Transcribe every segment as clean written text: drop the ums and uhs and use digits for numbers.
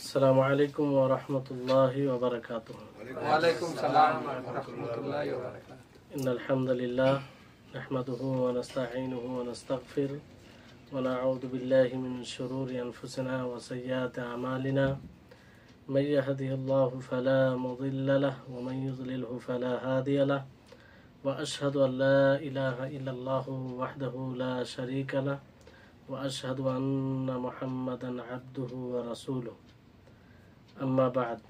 السلام عليكم ورحمة الله وبركاته. وعليكم السلام ورحمة الله وبركاته. إن الحمد لله نحمده ونستعينه ونستغفر ونعوذ بالله من شرور أنفسنا وسيئات أعمالنا من يهده الله فلا مضل له ومن يضلله فلا هادي له وأشهد أن لا إله إلا الله وحده لا شريك له وأشهد أن محمدا عبده ورسوله أما بعد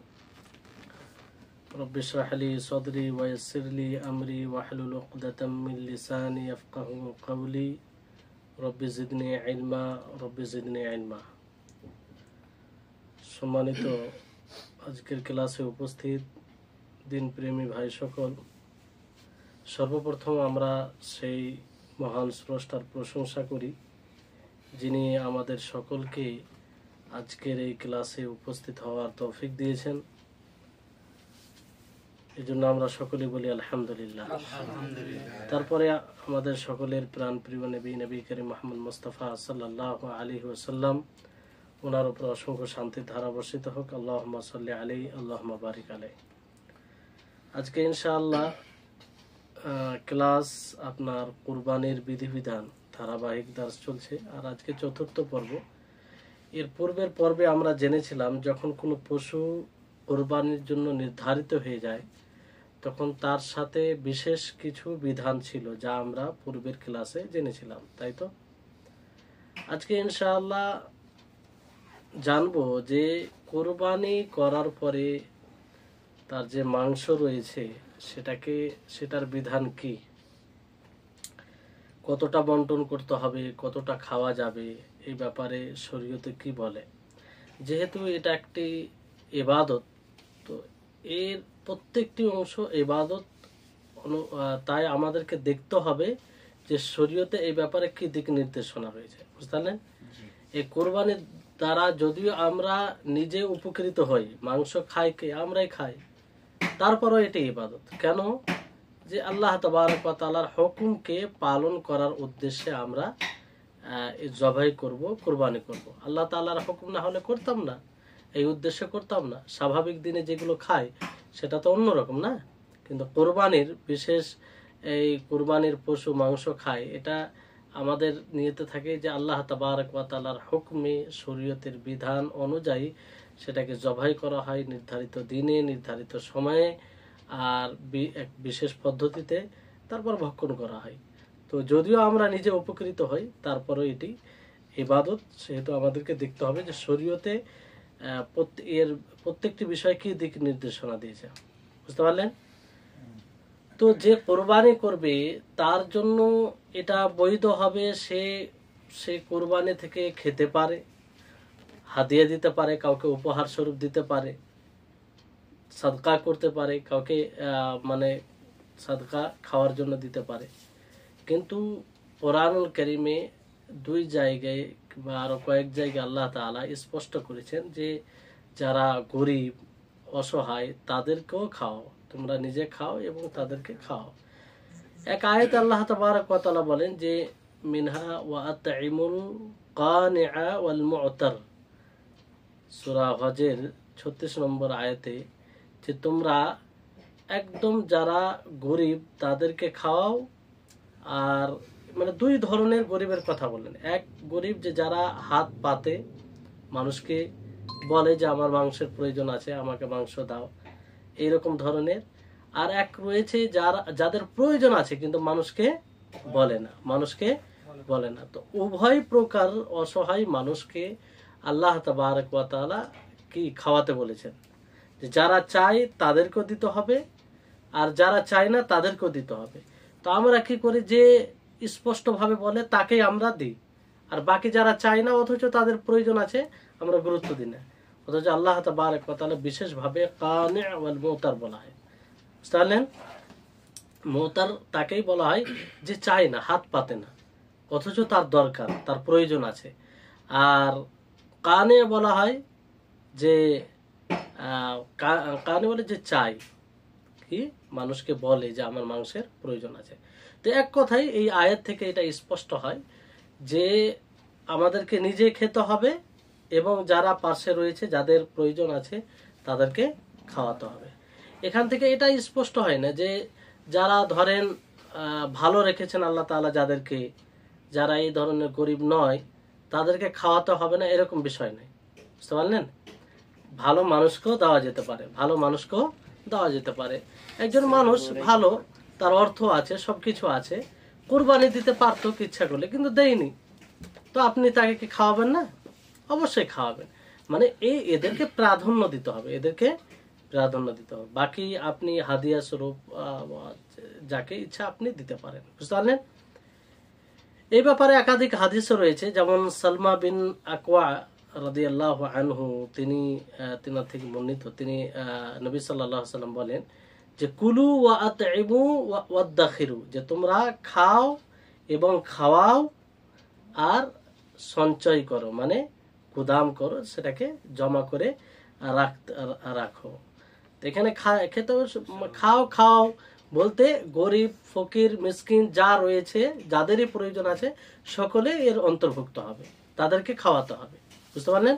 رب اشرح لي صدري ويسر لي أمري واحلل عقدة من لساني يفقهوا قولي رب زدني علما رب زدني علما। সম্মানিত আজকের ক্লাসে উপস্থিত দিনপ্রেমী ভাই সকল, সর্বপ্রথম আমরা সেই মহান স্রষ্টার প্রশংসা করি যিনি আমাদের সকলকে আজকের এই ক্লাসে উপস্থিত হওয়ার তৌফিক দিয়েছেন। এই জন্য আমরা সকলে বলি আলহামদুলিল্লাহ। তারপরে আমাদের সকলের প্রাণ প্রিয় নবী করিম মুহাম্মদ মুস্তাফা সাল্লাল্লাহু আলাইহি ওয়াসাল্লাম, ওনার উপর অসংখ্য শান্তির ধারা বর্ষিত হোক। আল্লাহুম্মা সাল্লি আলাইহি আল্লাহুম্মা বারিক আলাইহি। আজকে ইনশাআল্লাহ ক্লাস আপনার কুরবানির বিধিবিধান ধারাবাহিক দার্স চলছে, আর আজকে চতুর্থ পর্ব। এর পূর্বের পর্বে আমরা জেনেছিলাম যখন কোনো পশু কোরবানির জন্য নির্ধারিত হয়ে যায় তখন তার সাথে বিশেষ কিছু বিধান ছিল যা আমরা পূর্বের ক্লাসে জেনেছিলাম, তাই তো? আজকে ইনশাআল্লাহ জানবো যে কোরবানি করার পরে তার যে মাংস রয়েছে সেটার বিধান কি, কতটা বন্টন করতে হবে, কতটা খাওয়া যাবে, এই ব্যাপারে শরীয়তে কি বলে। যেহেতু এটা একটি ইবাদত, তো এর প্রত্যেকটি অংশ ইবাদত, তাই আমাদেরকে দেখতে হবে যে শরীয়তে এই ব্যাপারে কি দিক নির্দেশনা রয়েছে, বুঝতে পারলেন? এই কোরবানির দ্বারা যদিও আমরা নিজে উপকৃত হই, মাংস খাই কে আমরাই খাই, তারপরও এটি ইবাদত। কেন? যে আল্লাহ তাবারক ওয়া তাআলার হুকুমকে পালন করার উদ্দেশ্যে আমরা জবাই করব, কুরবানি করব। আল্লাহ তাআলার হুকুম না হলে করতাম না, এই উদ্দেশ্যে করতাম না। স্বাভাবিক দিনে যেগুলো খাই সেটা তো অন্যরকম না, কিন্তু কোরবানির বিশেষ এই কোরবানির পশু মাংস খায়, এটা আমাদের নিয়তে থাকে যে আল্লাহ তাবারক ওয়া তাআলার হুকমে শরীয়তের বিধান অনুযায়ী সেটাকে জবাই করা হয় নির্ধারিত দিনে, নির্ধারিত সময়ে, আর এক বিশেষ পদ্ধতিতে, তারপর ভক্ষণ করা হয়। তো যদিও আমরা নিজে উপকৃত হই, তারপরও এটি ইবাদত। সেহেতু আমাদেরকে দেখতে হবে যে শরীয়তে এর প্রত্যেকটি বিষয় কি দিক নির্দেশনা দিয়েছে, বুঝতে পারলেন? তো যে কোরবানি করবে তার জন্য এটা বৈধ হবে, সে কোরবানি থেকে খেতে পারে, হাদিয়া দিতে পারে, কাউকে উপহার স্বরূপ দিতে পারে, সাদকা করতে পারে, কাউকে মানে সাদকা খাওয়ার জন্য দিতে পারে। কিন্তু কোরআনুল কারীমে দুই জায়গায় বা আরো কয়েক জায়গায় আল্লাহ তাআলা স্পষ্ট করেছেন যে যারা গরিব অসহায় তাদেরকেও খাও, তোমরা নিজে খাও এবং তাদেরকে খাও। এক আয়াতে আল্লাহ তাবারক ওয়া তাআলা বলেন যে মিনহা ওয়া আতঈমুল কানিআ ওয়াল মু'তার, সূরা হজের 36 নম্বর আয়াতে, যে তোমরা একদম যারা গরিব তাদেরকে খাওয়াও। আর মানে দুই ধরনের গরিবের কথা বললেন। এক গরিব যে যারা হাত পাতে, মানুষকে বলে যে আমার মাংসের প্রয়োজন আছে, আমাকে মাংস দাও, এইরকম ধরনের। আর এক রয়েছে যাদের প্রয়োজন আছে কিন্তু মানুষকে বলে না। তো উভয় প্রকার অসহায় মানুষকে আল্লাহ তাবারক ওয়া তাআলা কি খাওয়াতে বলেছেন, যে যারা চায় তাদেরকেও দিতে হবে আর যারা চায় না তাদেরকেও দিতে হবে। তো আমরা কি করি, যে স্পষ্টভাবে বলে তাকেই আমরা দিই, আর বাকি যারা চায় না অথচ তাদের প্রয়োজন আছে আমরা গুরুত্ব দিই না। অথচ আল্লাহ তাবারক ওয়া তাআলা বিশেষভাবে কানি ওয়াল মুতার বলা হয়, বুঝতে পারলেন? মুতার তাকেই বলা হয় যে চায় না, হাত পাতে না, অথচ তার দরকার, তার প্রয়োজন আছে। আর কানে বলা হয় যে কানে বলে যে চাই, কি মানুষকে বলে যে আমার মাংসের প্রয়োজন আছে। তো এক কথাই এই আয়াত থেকে এটা স্পষ্ট হয় যে আমাদেরকে নিজে খেতে হবে এবং যারা পাশে রয়েছে, যাদের প্রয়োজন আছে, তাদেরকে খাওয়াতে হবে। এখান থেকে এটা স্পষ্ট হয় না যে যারা ধরেন ভালো রেখেছেন আল্লাহ তাআলা যাদেরকে, যারা এই ধরনের গরিব নয়, তাদেরকে খাওয়াতে হবে না, এরকম বিষয় নেই। বুঝতে পারলেন? ভালো মানুষকেও দেওয়া যেতে পারে, ভালো মানুষকেও দেওয়া যেতে পারে। একজন মানুষ ভালো, তার অর্থ আছে, সবকিছু আছে, কুরবানি দিতে পারতো ইচ্ছা করলে, কিন্তু দেয়নি, তো আপনি তাকে কি খাওয়াবেন না? অবশ্যই খাওয়াবেন। মানে এদেরকে প্রাধান্য দিতে হবে, এদেরকে প্রাধান্য দিতে হবে। বাকি আপনি হাদিয়া স্বরূপ যাকে ইচ্ছা আপনি দিতে পারেন। বুঝতে পারলেন? এই ব্যাপারে একাধিক হাদিসও রয়েছে, যেমন সালমা বিন আকওয়া রাদিয়াল্লাহু আনহু, তিনার থেকে বর্ণিত, তিনি নবী সাল্লাল্লাহু আলাইহি ওয়াসাল্লাম বলেন যে কুলু ওয়া আতইমু ওয়া দাখিরু, যে তোমরা খাও এবং খাওয়াও আর সঞ্চয় করো, মানে গুদাম করো, সেটাকে জমা করে রাখো। এখানে খেতে খাও খাও বলতে গরিব, ফকির, মিসকিন যা রয়েছে, যাদেরই প্রয়োজন আছে, সকলে এর অন্তর্ভুক্ত হবে, তাদেরকে খাওয়াতে হবে। বুঝতে পারলেন?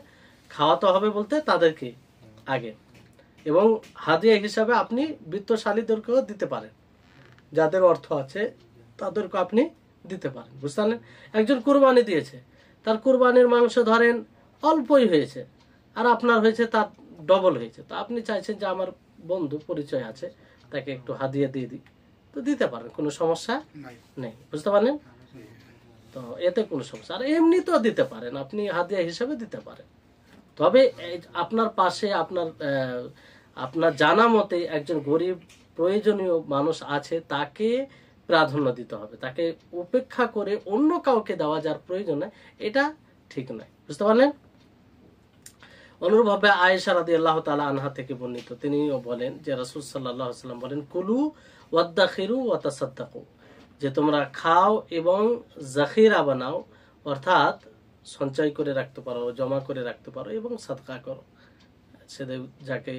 খাওয়াতে হবে বলতে তাদেরকে আগে, এবং হাদিয়া হিসাবে আপনি বিত্তশালীদেরকেও দিতে পারেন, যাদের অর্থ আছে তাদেরকে আপনি দিতে পারেন। বুঝতে পারলেন? একজন কুরবানি দিয়েছে, তার কুরবানির মাংস ধরেন অল্পই হয়েছে, আর আপনার হয়েছে তার ডবল হয়েছে, তো আপনি চাইছেন যে আমার বন্ধু পরিচয় আছে, তাকে একটু হাদিয়া দিয়ে দিই, তো দিতে পারেন, কোনো সমস্যা নেই। বুঝতে পারলেন? তো এতে কোনো সমস্যা, আর এমনি তো দিতে পারেন, আপনি হাদিয়া হিসাবে দিতে পারেন। তবে আপনার পাশে আপনার জানা মতে একজন গরিব প্রয়োজনীয় মানুষ আছে, তাকে প্রাধান্য দিতে হবে, তাকে উপেক্ষা করে অন্য কাউকে দেওয়া যার প্রয়োজন নাই, এটা ঠিক নয়। বুঝতে পারলেন? অনুরূপভাবে আয়েশা রাদিয়াল্লাহু তাআলা আনহা থেকে বর্ণিত, তিনিও বলেন যে রাসূল সাল্লাল্লাহু আলাইহি ওয়াসাল্লাম বলেন কুলু ওয়াদাখিরু ওয়া তাসাদ্দাকু, যে তোমরা খাও এবং জাখিরা বানাও, অর্থাৎ সঞ্চয় করে রাখতে পারো, জমা করে রাখতে পারো, এবং সাদকা করো, সেদের যাকে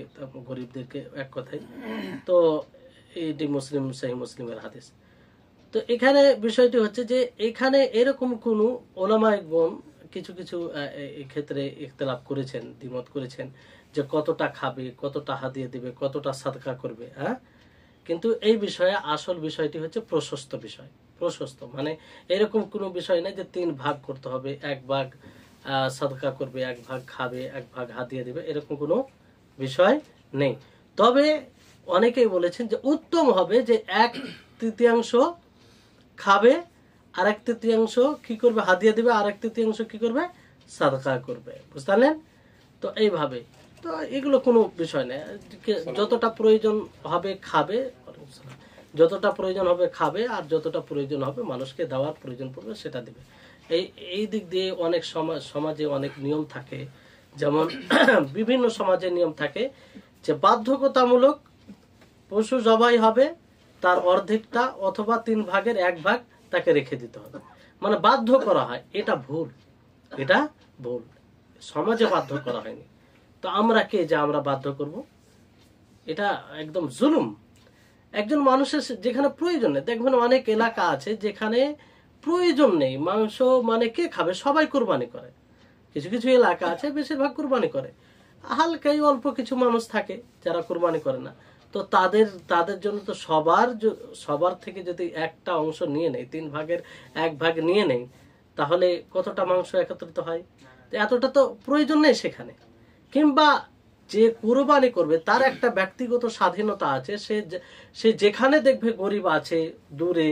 গরিবদেরকে, এক কথায়। তো এটি মুসলিম, সহিহ মুসলিমের হাদিস। তো এখানে বিষয়টি হচ্ছে যে এখানে এরকম কোন ওলামায়ে-গণ কিছু কিছু এই ক্ষেত্রে ইখতিলাফ করেছেন, দ্বিমত করেছেন, যে কতটা খাবে, কতটা হাদিয়া দিবে, কতটা সাদকা করবে। হ্যাঁ, কিন্তু এই বিষয়ে আসল বিষয়টি হচ্ছে প্রশস্ত বিষয়। প্রশস্ত মানে এরকম কোনো বিষয় নাই যে 3 ভাগ করতে হবে, 1 ভাগ সাদকা করবে, 1 ভাগ খাবে, 1 ভাগ হাদিয়া দিবে, এরকম কোনো বিষয় নেই। তবে অনেকেই বলেছেন যে উত্তম হবে যে 1/3 খাবে, আর 1/3 কি করবে, হাদিয়া দিবে, আর 1/3 কি করবে, সাদকা করবে। বুঝতে পারলেন? তো এইভাবে, তো এগুলো কোনো বিষয় নেই, যতটা প্রয়োজন হবে খাবে, যতটা প্রয়োজন হবে খাবে, আর যতটা প্রয়োজন হবে মানুষকে দেওয়ার প্রয়োজন পড়বে সেটা দিবে। এই দিক দিয়ে অনেক সমাজে অনেক নিয়ম থাকে, যেমন বিভিন্ন সমাজে নিয়ম থাকে যে বাধ্যকতামূলক পশু জবাই হবে, তার অর্ধেকটা অথবা 3 ভাগের 1 ভাগ তাকে রেখে দিতে হবে, মানে বাধ্য করা হয়। এটা ভুল, এটা ভুল, সমাজে বাধ্য করা হয়নি। তো আমরা কে যে আমরা বাধ্য করব? এটা একদম জুলুম। একজন মানুষের যেখানে প্রয়োজন নেই, দেখবেন অনেক এলাকা আছে যেখানে প্রয়োজন নেই মাংস, মানে কে খাবে, সবাই কুরবানি করে। কিছু কিছু এলাকা আছে বেশিরভাগ কুরবানি করে, হালকাই অল্প কিছু মানুষ থাকে যারা কুরবানি করে না। তো তাদের জন্য তো সবার থেকে যদি একটা অংশ নিয়ে নেই, 3 ভাগের 1 ভাগ নিয়ে নেই, তাহলে কতটা মাংস একত্রিত হয়? এতটা তো প্রয়োজন নেই সেখানে। কিংবা যে কুরবানি করবে তার একটা ব্যক্তিগত স্বাধীনতা আছে, সে যেখানে দেখবে গরিব আছে দূরে,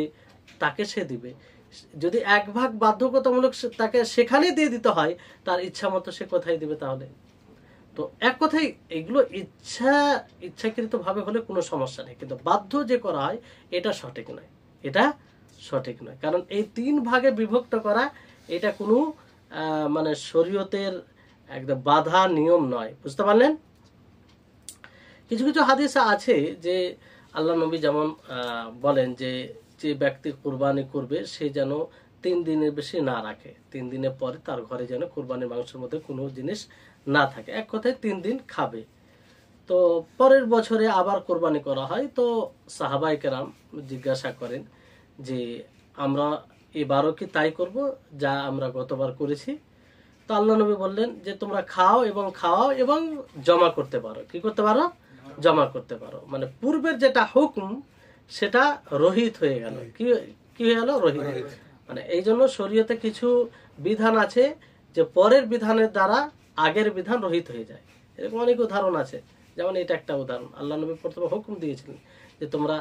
তাকে সে দিবে। যদি 1 ভাগ বাধ্যকতামূলক তাকে সেখানে দিয়ে দিতে হয়, তার ইচ্ছা মতো সে কোথায় দিবে তাহলে? তো এক কথাই এগুলো ইচ্ছাকৃত ভাবে হলে কোনো সমস্যা নেই, কিন্তু বাধ্য যে করা হয় এটা সঠিক নয়, এটা সঠিক নয়। কারণ এই 3 ভাগে বিভক্ত করা এটা কোনো মানে শরীয়তের একদম বাধা নিয়ম নয়। বুঝতে পারলেন? কিছু কিছু হাদিসে আছে যে আল্লাহ নবী যেমন বলেন যে যে ব্যক্তি কুরবানি করবে সে যেন 3 দিনের বেশি না রাখে, 3 দিনের পরে তার ঘরে যেন কুরবানির মাংসের মধ্যে কোনো জিনিস না থাকে, এক কথায় 3 দিন খাবে। তো পরের বছরে আবার কোরবানি করা হয়, তো সাহাবায়ে কেরাম জিজ্ঞাসা করেন যে আমরা এবারও কি তাই করব যা আমরা গতবার করেছি? তো আল্লাহ নবী বললেন যে তোমরা খাও এবং জমা করতে পারো। কি করতে পারো? জমা করতে পারো। মানে পূর্বের যেটা হুকুম সেটা রহিত হয়ে গেল। কি হয়ে গেল? রহিত। মানে এই জন্য শরীয়তে কিছু বিধান আছে যে পরের বিধানের দ্বারা আগের বিধান রহিত হয়ে যায়। এরকম অনেক উদাহরণ আছে, যেমন এটা একটা উদাহরণ। আল্লাহ নবী প্রথমে হুকুম দিয়েছিলেন যে তোমরা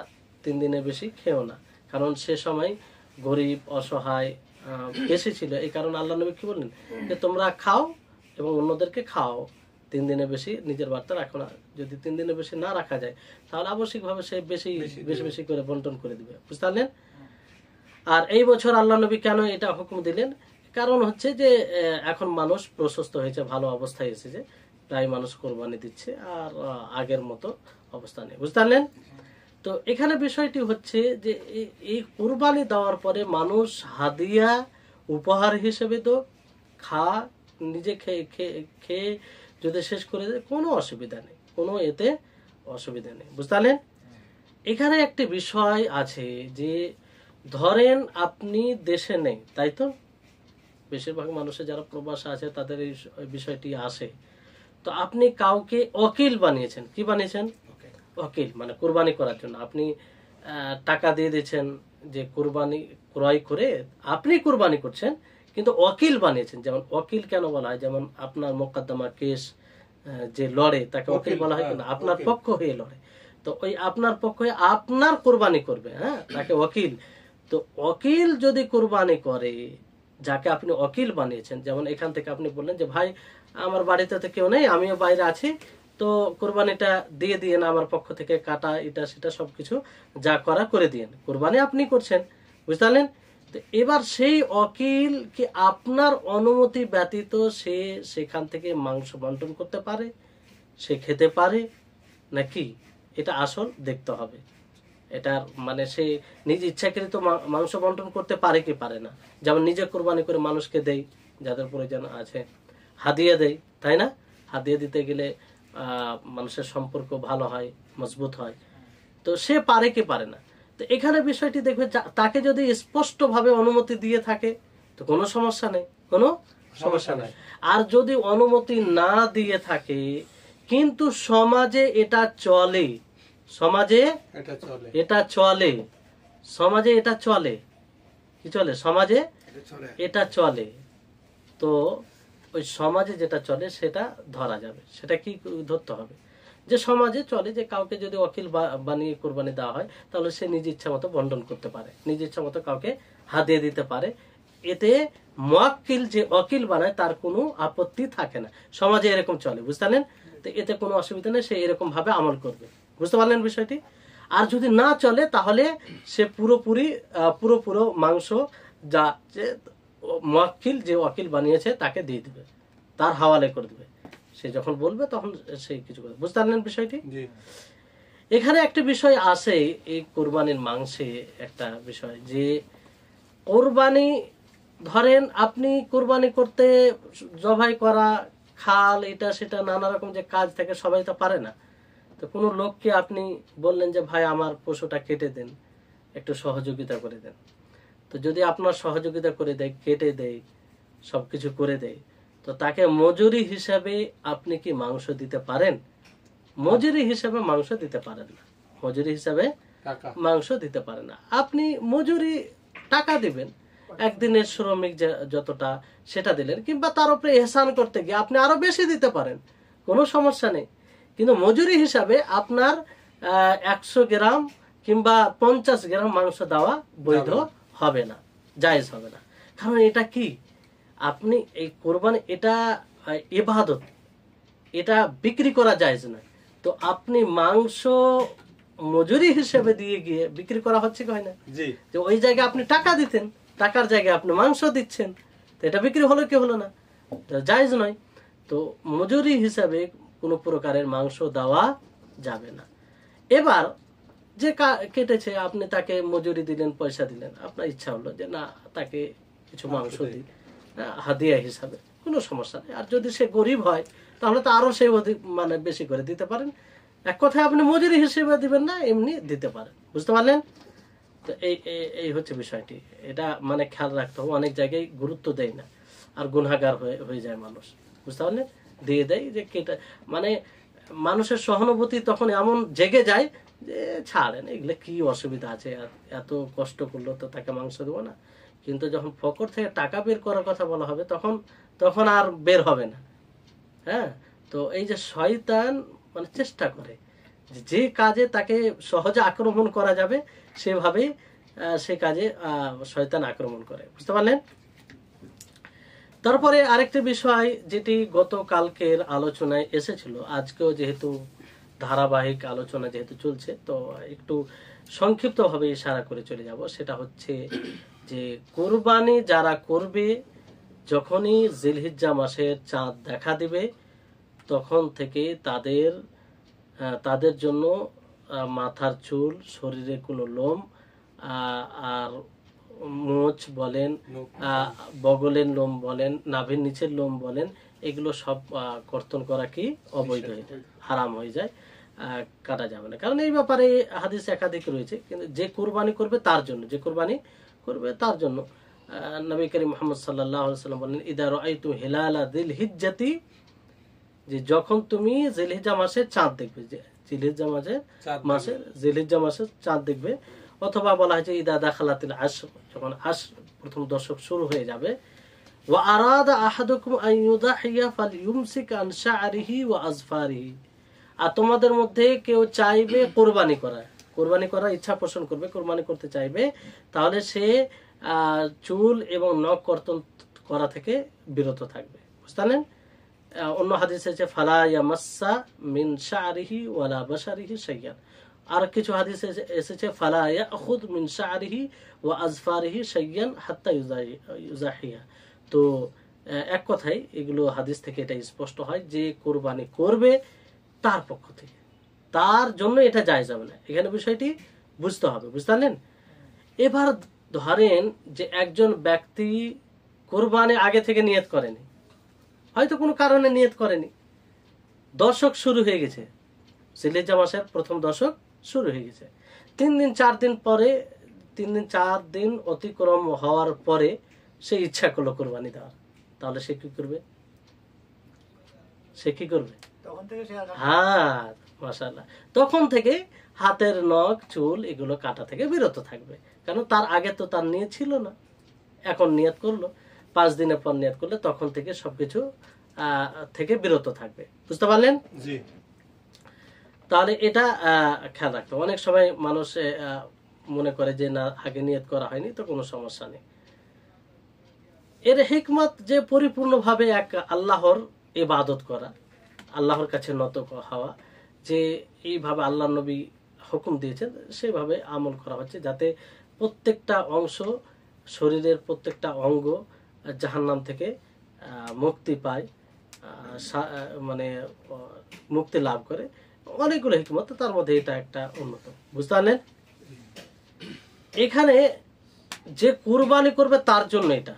3 দিনের বেশি খেও না, কারণ সে সময় গরিব অসহায় বেশি ছিল। এই কারণে আল্লাহ নবী কি বললেন যে তোমরা খাও এবং অন্যদেরকে খাও, 3 দিনের বেশি নিজের বার্তা রাখো না। যদি 3 দিনের বেশি না রাখা যায় তাহলে আবশ্যিকভাবে সে বেশি বেশি করে বন্টন করে দিবে। বুঝতে পারলেন? আর এই বছর আল্লাহ নবী কেন এটা হুকুম দিলেন? কারণ হচ্ছে যে এখন মানুষ প্রশস্ত হয়েছে, ভালো অবস্থায় এসেছে, প্রায় মানুষ কোরবানি দিচ্ছে, আর আগের মতো অবস্থা নেই। বুঝতে পারলেন? তো এখানে বিষয়টি হচ্ছে যে এই কোরবানি দেওয়ার পরে মানুষ হাদিয়া উপহার হিসেবে তো নিজে খেয়ে যদি শেষ করে দেয় কোনো অসুবিধা নেই, কোনো এতে অসুবিধা নেই। বুঝতে পারলেন? এখানে একটি বিষয় আছে যে ধরেন আপনি দেশে নেই, তাই তো? বেশিরভাগ মানুষের যারা প্রবাসে আছে তাদের এই বিষয়টি আসে। তো আপনি কাউকে ওকিল বানিয়েছেন। কি বানিয়েছেন? ওকিল, মানে কুরবানি করার জন্য আপনি টাকা দিয়ে দিচ্ছেন যে কুরবানি ক্রয় করে আপনি কুরবানি করছেন, কিন্তু ওকিল বানিয়েছেন। যেমন ওকিল কেন বলা হয়? যেমন আপনার মোকদ্দমা কেস যে লড়ে তাকে ওকিল বলা হয়, কিন্তু আপনার পক্ষ হয়ে লড়ে, তো ওই আপনার পক্ষ হয়ে আপনার কুরবানি করবে, হ্যাঁ, তাকে ওকিল। তো ওকিল যদি কুরবানি করে, যাকে আপনি ওকিল বানিয়েছেন, যেমন এখান থেকে আপনি বললেন যে ভাই আমার বাড়িতে তো কেউ নেই, আমিও বাইরে আছি, তো কোরবানিটা দিয়ে দিয়েন, আমার পক্ষ থেকে কাটা এটা সেটা সবকিছু যা করা করে দিয়েন, কোরবানি আপনি করছেন। বুঝতে পারলেন? তো এবার সেই ওকিল কি আপনার অনুমতি ব্যতীত সে সেখান থেকে মাংস বন্টন করতে পারে, সে খেতে পারে নাকি? এটা আসল দেখতে হবে। এটার মানে সে নিজ ইচ্ছাকৃত মাংস বন্টন করতে পারে কি পারে না। যেমন নিজে কোরবানি করে মানুষকে দেয়, যাদের প্রয়োজন আছে, হাদিয়া দেয়, তাই না? হাদিয়া দিতে গেলে মানুষের সম্পর্ক ভালো হয়, মজবুত হয়। তো সে পারে কি পারে না। তো এখানে বিষয়টি দেখবে, তাকে যদি স্পষ্টভাবে অনুমতি দিয়ে থাকে তো কোনো সমস্যা নেই, কোনো সমস্যা নেই। আর যদি অনুমতি না দিয়ে থাকে কিন্তু সমাজে এটা চলে, সমাজে এটা চলে, সমাজে এটা চলে, কি চলে? সমাজে এটা চলে, তো ওই সমাজে যেটা চলে সেটা ধরা যাবে। সেটা কি ধরতে হবে? যে সমাজে চলে যে কাউকে যদি ওকিল বানিয়ে কোরবানি দেওয়া হয় তাহলে সে নিজ ইচ্ছা মতো বন্টন করতে পারে, নিজ ইচ্ছা মতো কাউকে হাদিয়া দিতে পারে, এতে মুয়াক্কিল যে ওকিল বানায় তার কোনো আপত্তি থাকে না। সমাজে এরকম চলে, বুঝতে পারলেন? তো এতে কোনো অসুবিধা নেই, সে এরকম ভাবে আমল করবে। বুঝতে পারলেন বিষয়টি? আর যদি না চলে তাহলে সে পুরো মাংস যা যে মুয়াক্কিল যে ওকিল বানিয়েছে তাকে দিয়ে দিবে, তার হাওয়ালে করে দিবে। সে যখন বলবে তখন সেই কিছু করবে। বুঝতে পারলেন বিষয়টি? এখানে একটা বিষয় আসে এই কোরবানির মাংসে, একটা বিষয় যে কোরবানি ধরেন আপনি কোরবানি করতে জবাই করা, খাল এটা সেটা নানা রকম যে কাজ থাকে, সবাই তো পারে না। তো কোনো লোককে আপনি বললেন যে ভাই আমার পশুটা কেটে দেন, একটু সহযোগিতা করে দেন। তো যদি আপনার সহযোগিতা করে দেয়, কেটে দেয়, সবকিছু করে দেয়, তো তাকে মজুরি হিসাবে আপনি কি মাংস দিতে পারেন? মজুরি হিসাবে মাংস দিতে পারেন না, মজুরি হিসাবে মাংস দিতে পারেন না। আপনি মজুরি টাকা দিবেন, একদিনের শ্রমিক যতটা সেটা দিলেন, কিংবা তার উপরে এহসান করতে গিয়ে আপনি আরো বেশি দিতে পারেন, কোনো সমস্যা নেই। কিন্তু মজুরি হিসাবে আপনার 100 গ্রাম কিংবা 50 গ্রাম মাংস দেওয়া বৈধ হবে না, জায়েজ হবে না। কারণ এটা কি, আপনি এই কোরবানি এটা ইবাদত, এটা বিক্রি করা জায়েজ না। তো আপনি মাংস মজুরি হিসেবে দিয়ে গিয়ে বিক্রি করা হচ্ছে কি হয় না? যে ওই জায়গায় আপনি টাকা দিতেন, টাকার জায়গায় আপনি মাংস দিচ্ছেন, তো এটা বিক্রি হলো কি হলো না? জায়েজ নয়। তো মজুরি হিসাবে কোনো প্রকারের মাংস দেওয়া যাবে না। এবার যে কেটেছে আপনি তাকে মজুরি দিলেন, পয়সা দিলেন, আপনার ইচ্ছা হলো যে না তাকে কিছু মাংস দিই হাদিয়া হিসাবে, কোনো সমস্যা নেই। আর যদি সে গরিব হয় তাহলে তো আরো সে মানে বেশি করে দিতে পারেন। এক কথায় আপনি মজুরি হিসেবে দিবেন না, এমনি দিতে পারেন। বুঝতে পারলেন? তো এই হচ্ছে বিষয়টি। এটা মানে খেয়াল রাখতে হবে, অনেক জায়গায় গুরুত্ব দেয় না। আর গুনাহগার হয়ে যায় মানুষ, বুঝতে পারলেন? দিয়ে দেয় যে কেটে, মানে মানুষের সহানুভূতি তখন এমন জেগে যায় যে ছাড়েন, এগুলো কি অসুবিধা আছে, এত কষ্ট করলো তো তাকে মাংস দেবো না। কিন্তু যখন পকেট থেকে টাকা বের করার কথা বলা হবে তখন আর বের হবে না। হ্যাঁ, তো এই যে শয়তান মানে চেষ্টা করে যে কাজে তাকে সহজে আক্রমণ করা যাবে সেভাবে সে কাজে শয়তান আক্রমণ করে, বুঝতে পারলেন? তারপরে আরেকটি বিষয় যেটি গতকালকের আলোচনায় এসেছিল, আজকেও যেহেতু ধারাবাহিক আলোচনা যেহেতু চলছে, তো একটু সংক্ষিপ্তভাবে ইশারা করে চলে যাব। সেটা হচ্ছে যে কুরবানি যারা করবে, যখনই জিলহিজ্জা মাসের চাঁদ দেখা দিবে তখন থেকে তাদের জন্য মাথার চুল, শরীরে কোনো লোম, আর মোচ বলেন, বগলের লোম বলেন, নাভির নিচের লোম বলেন, এগুলো সব কর্তন করা কি অবৈধ হয়ে যায়, হারাম হয়ে যায়, কাটা যাবে না। কারণ এই ব্যাপারে হাদিস একাধিক রয়েছে। কিন্তু যে কুরবানি করবে তার জন্য, যে কুরবানি করবে তার জন্য নবী করিম মুহাম্মদ সাল্লাল্লাহু আলাইহি ওয়াসাল্লাম বলেন, ইদা রাআইতু হিলালা যিল হিজ্জাতি, যে যখন তুমি জিলহিজ্জা মাসের চাঁদ দেখবে, যে জিলহিজ্জা মাসের চাঁদ দেখবে, অথবা বলা হয়েছে ইদা দাখালাতিল আশর, যখন প্রথম দশক শুরু হয়ে যাবে, ওয়া আরাদা আহাদুকুম আন ইউদাহিয়া ফালইউমসিক আন শা'রিহি ওয়া আযফারিহি, আর তোমাদের মধ্যে কেউ চাইবে কোরবানি করার ইচ্ছা পোষণ করবে, কোরবানি করতে চাইবে, তাহলে সে চুল এবং নখ কর্তন করা থেকে বিরত থাকবে, বুঝলেন? অন্য হাদিসে আছে ফালা ইয়ামাসসা মিন শা'রিহি ওয়ালা বাশারিহি শাইয়ান, আর কিছু হাদিসে এসেছে ফালা ইয়াখুদ মিন শা'রিহি ওয়া আযফারিহি শাইয়ান হাত্তা ইউজাহিয়া। তো এক কথায় এগুলো হাদিস থেকে এটা স্পষ্ট হয় যে কুরবানি করবে তার পক্ষ থেকে, তার জন্য এটা জায়েজ হবে না। এখানে বিষয়টি বুঝতে হবে, বুঝলেন? এবার ধরেন যে একজন ব্যক্তি কুরবানি আগে থেকে নিয়ত করেনি, হয়তো কোনো কারণে নিয়ত করেনি, দশক শুরু হয়ে গেছে, জিলহিজ্জা মাসের প্রথম দশক শুরু হয়ে গেছে, 3 দিন 4 দিন পরে, 3 দিন 4 দিন অতিক্রম হওয়ার পরে সে ইচ্ছা করলো কোরবানি দেওয়ার, তাহলে সে কি করবে? হ্যাঁ, মাশাআল্লাহ, তখন থেকে হাতের নখ, চুল এগুলো কাটা থেকে বিরত থাকবে। কারণ তার আগে তো তার নিয়ত ছিল না, এখন নিয়ত করলো, 5 দিনের পর নিয়ত করলে তখন থেকে সবকিছু থেকে বিরত থাকবে, বুঝতে পারলেন? জি। তাহলে এটা খেয়াল রাখতে। অনেক সময় মানুষ মনে করে যে না, আগে নিয়ত করা হয়নি তো কোনো সমস্যা নেই। এর হিকমত যে পরিপূর্ণভাবে এক আল্লাহর ইবাদত করা, আল্লাহর কাছে নত হওয়া, যে এইভাবে আল্লাহ নবী হুকুম দিয়েছেন সেভাবে আমল করা হচ্ছে, যাতে প্রত্যেকটা অংশ, শরীরের প্রত্যেকটা অঙ্গ জাহান্নাম থেকে মুক্তি পায়, মানে মুক্তি লাভ করে। অনেকগুলো হিকমত, তার মধ্যে এটা একটা অন্যতম, বুঝতে পারলেন? এখানে যে কুরবানি করবে তার জন্য এটা,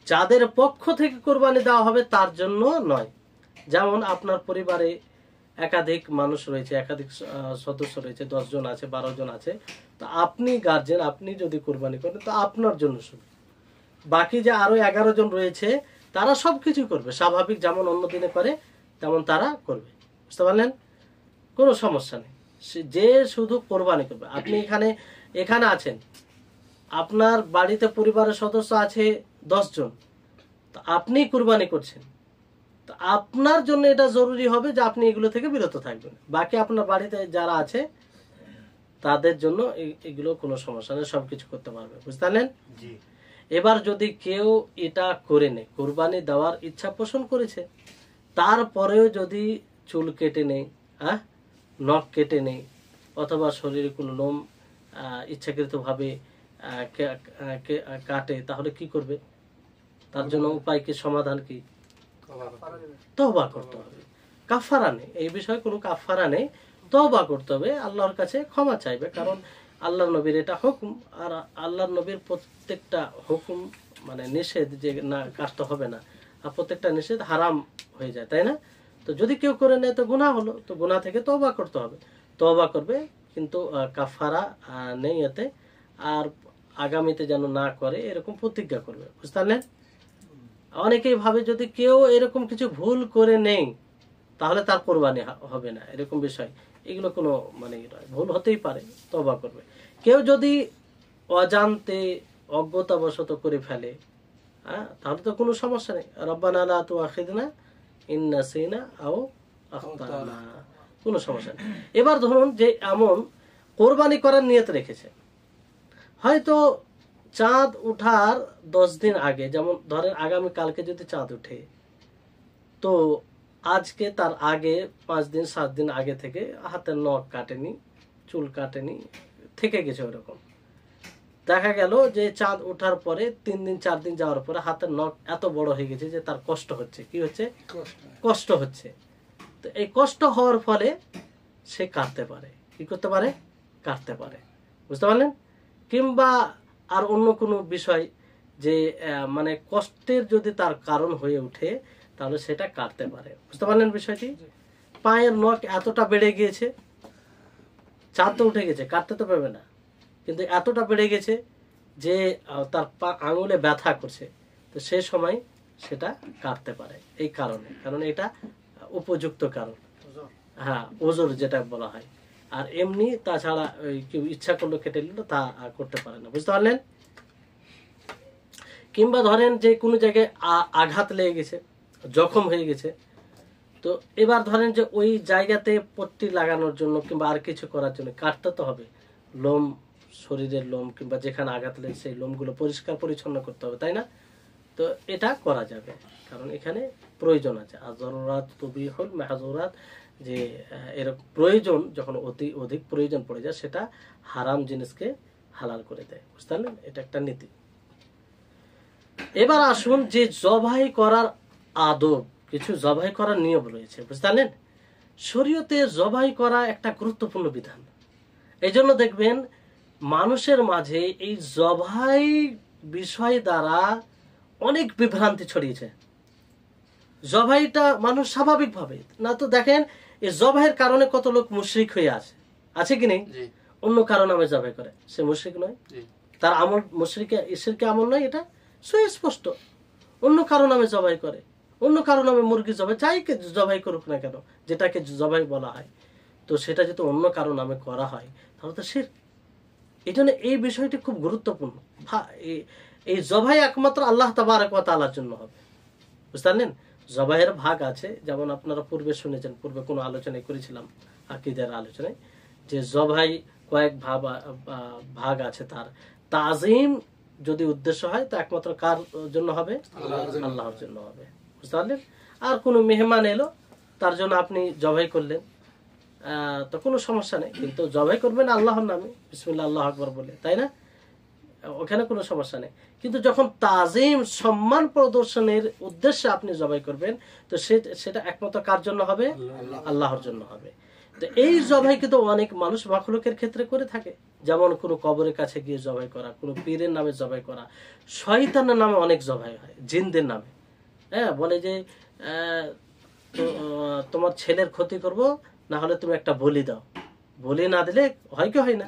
যাদের পক্ষ থেকে কুরবানি দেওয়া হবে তার জন্য নয়। যেমন আপনার পরিবারে একাধিক মানুষ রয়েছে, একাধিক সদস্য রয়েছে, 10 জন আছে, 12 জন আছে, তো আপনি গার্জেন, আপনি যদি কুরবানি করেন তো আপনার জন্য শুধু, বাকি যে আরো 11 জন রয়েছে তারা সবকিছু করবে স্বাভাবিক, যেমন অন্য দিনে করে তেমন তারা করবে, বুঝতে পারলেন? কোনো সমস্যা নেই, যে শুধু কোরবানি করবে। আপনি এখানে আছেন, আপনার বাড়িতে পরিবারের সদস্য আছে 10 জন, তো আপনি কুরবানি করছেন, তো আপনার জন্য এটা জরুরি হবে যে আপনি এগুলো থেকে বিরত থাকবেন। বাকি আপনার বাড়িতে যারা আছে তাদের জন্য এগুলো কোনো সমস্যা নেই, সবকিছু করতে পারবে, বুঝতে পারলেন? জি। এবার যদি কেউ এটা করে নেয়, কুরবানি দেওয়ার ইচ্ছা পোষণ করেছে, তারপরেও যদি চুল কেটে নেই, নখ কেটে নেই, অথবা শরীরে কোনো লোম ইচ্ছাকৃতভাবে কাটে, তাহলে কি করবে? তার জন্য উপায় কি, সমাধান কি? তওবা করতে হবে, কাফারা নেই, এই বিষয়ে কোনো কাফারা নেই, তওবা করতে হবে, আল্লাহর কাছে ক্ষমা চাইবে। কারণ আল্লাহর নবীর এটা হুকুম, আর আল্লাহর নবীর প্রত্যেকটা হুকুম মানে নিষেধ যে না কাজটা হবে না, আর প্রত্যেকটা নিষেধ হারাম হয়ে যায়, তাই না? তো যদি কেউ করে নেয় তো গুনাহ হলো, তো গুনাহ থেকে তওবা করতে হবে, তওবা করবে, কিন্তু কাফারা নেই এতে, আর আগামীতে যেন না করে এরকম প্রতিজ্ঞা করবে, বুঝতে পারলেন? অনেকেই ভাবে যদি কেউ এরকম কিছু ভুল করে নেই তাহলে তার কোরবানি হবে না, এরকম বিষয়। এগুলো কোনো মানে ভুল হতেই পারে, তওবা করবে। কেউ যদি অজান্তে অজ্ঞতাবশত করে ফেলে, হ্যাঁ, তাহলে তো কোনো সমস্যা নেই। রব্বানা লা তুআখিযনা ইন নাসিনা আও আখতানা, কোনো সমস্যা নেই। এবার ধরুন যে এমন কোরবানি করার নিয়ত রেখেছে, হয়তো চাঁদ উঠার 10 দিন আগে, যেমন ধরেন আগামী কালকে যদি চাঁদ উঠে, তো আজকে তার আগে 5 দিন 7 দিন আগে থেকে হাতের নখ কাটেনি, চুল কাটেনি, থেকে গেছে ওরকম। দেখা গেল যে চাঁদ ওঠার পরে 3 দিন 4 দিন যাওয়ার পরে হাতের নখ এত বড় হয়ে গেছে যে তার কষ্ট হচ্ছে। কি হচ্ছে? কষ্ট হচ্ছে। তো এই কষ্ট হওয়ার ফলে সে কাটতে পারে। কি করতে পারে? কাটতে পারে। বুঝতে পারলেন? কিংবা আর অন্য কোনো বিষয় যে মানে কষ্টের যদি তার কারণ হয়ে ওঠে তাহলে সেটা কাটতে পারে। বুঝতে পারলেন বিষয়টি? পায়ের নখ এতটা বেড়ে গিয়েছে, চাঁদ তো উঠে গেছে, কাটতে তো পারবে না, কিন্তু এতটা বেড়ে গেছে যে তার পা আঙুলে ব্যথা করছে, তো সে সময় সেটা কাটতে পারে। এই কারণে, কারণ এটা উপযুক্ত কারণ, হ্যাঁ, ওজোর যেটা বলা হয়। আর এমনি তাছাড়া ওই কেউ ইচ্ছা করলো কেটে নিল, তা করতে পারে না। বুঝতে পারলেন? কিংবা ধরেন যে কোনো জায়গায় আঘাত লেগে গেছে, জখম হয়ে গেছে, তো এবার ধরেন যে ওই জায়গাতে পট্টি লাগানোর জন্য কিংবা আর কিছু করার জন্য কাটতে তো হবে। লোম, শরীরের লোম কিংবা যেখানে আঘাত লেগে সেই লোমগুলো পরিষ্কার পরিচ্ছন্ন করতে হবে, তাই না? তো এটা করা যাবে, কারণ এখানে প্রয়োজন আছে। আযরুরাত তুবিহুল মাহযুরাত, যে এরকম প্রয়োজন যখন অধিক প্রয়োজন পড়ে যায় সেটা হারাম জিনিসকে হালাল করে দেয়। বুঝতে পারলেন? এটা একটা নীতি। এবার আসুন যে জবাই করার আদব, কিছু জবাই করার নিয়ম রয়েছে। বুঝতে পারলেন? শরীয়তে জবাই করা একটা গুরুত্বপূর্ণ বিধান। এই জন্য দেখবেন মানুষের মাঝে এই জবাই বিষয় দ্বারা অনেক বিভ্রান্তি ছড়িয়েছে। জবাইটা মানুষ স্বাভাবিকভাবে না, তো দেখেন এই জবাইয়ের কারণে কত লোক মুশরিক হয়ে আছে কি নেই? অন্য কারণ নামে জবাই করে, সে মুশরিক নয়, তার আমল মুশরিকে আমল নয়, এটা সুস্পষ্ট। অন্য কারণ নামে জবাই করে, অন্য কারণ নামে মুরগি জবাই, যাই জবাই করুক না কেন, যেটাকে জবাই বলা হয়, তো সেটা যদি অন্য কারণ নামে করা হয় তাহলে তো শিরক। এই জন্য এই বিষয়টি খুব গুরুত্বপূর্ণ। এই জবাই একমাত্র আল্লাহ তাবারক ওয়া তাআলার জন্য হবে। বুঝতে পারলেন? জবাইয়ের ভাগ আছে, যেমন আপনারা পূর্বে শুনেছেন, পূর্বে কোনো আলোচনায় করেছিলাম আকীদার আলোচনায়, যে জবাই কয়েক ভাগ আছে। তার তাজিম যদি উদ্দেশ্য হয় তো একমাত্র কার জন্য হবে? আল্লাহর জন্য হবে। বুঝতে পারলেন? আর কোনো মেহমান এলো, তার জন্য আপনি জবাই করলেন, তো কোনো সমস্যা নেই, কিন্তু জবাই করবেন আল্লাহর নামে, বিসমিল্লাহ আল্লাহু আকবার বলে, তাই না? ওখানে কোনো সমস্যা নেই। কিন্তু যখন তাজিম, সম্মান প্রদর্শনের উদ্দেশ্যে আপনি জবাই করবেন, তো সেটা একমাত্র কার জন্য হবে? আল্লাহর জন্য হবে। তো এই জবাই কিন্তু অনেক মানুষ মাখলুকের ক্ষেত্রে করে থাকে, যেমন কোনো কবরের কাছে গিয়ে জবাই করা, কোনো পীরের নামে জবাই করা, শয়তানের নামে অনেক জবাই হয়, জিনদের নামে। হ্যাঁ, বলে যে তোমার ছেলের ক্ষতি করব, না হলে তুমি একটা বলি দাও। বলি না দিলে হয় কি হয় না?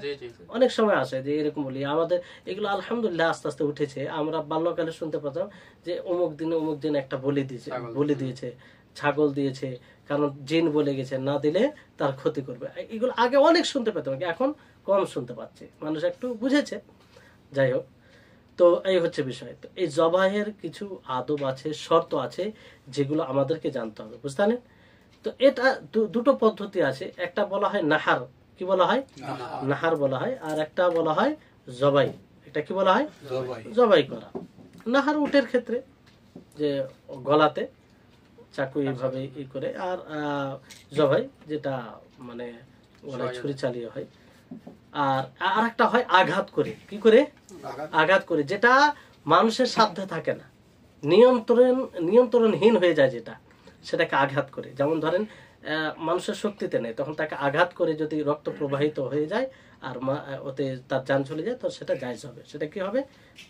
অনেক সময় আসে যে এরকম বলি। আমাদের এগুলো আলহামদুলিল্লাহ আস্তে আস্তে উঠেছে। আমরা বাল্যকালে শুনতে পেতাম যে অমুক দিন একটা বলি দিয়েছে, ছাগল দিয়েছে, কারণ জিন বলে গেছে না দিলে তার ক্ষতি করবে। এগুলো আগে অনেক শুনতে পেতাম, এখন কম শুনতে পাচ্ছি, মানুষ একটু বুঝেছে। যাই হোক, তো এই হচ্ছে বিষয়। তো এই জবাহের কিছু আদব আছে, শর্ত আছে, যেগুলো আমাদেরকে জানতে হবে। বুঝতে পারলেন? তো এটা দুটো পদ্ধতি আছে। একটা বলা হয় নাহার, কি বলা হয়? নাহার বলা হয়। আর একটা বলা হয় জবাই। এটা কি বলা হয়? জবাই করা। নাহার উটের ক্ষেত্রে, যে গলাতে চাকু এইভাবে ই করে, আর জবাই যেটা মানে ছুরি চালিয়ে হয়। আর একটা হয় আঘাত করে। কি করে? আঘাত করে, যেটা মানুষের সাধ্যে থাকে না, নিয়ন্ত্রণহীন হয়ে যায়, যেটা সেটাকে আঘাত করে। যেমন ধরেন মানুষের শক্তিতে নেই, তখন তাকে আঘাত করে যদি রক্ত প্রবাহিত হয়ে যায় আর ওতে তার জান চলে যায়, তো সেটা জায়েজ হবে। সেটা কি হবে?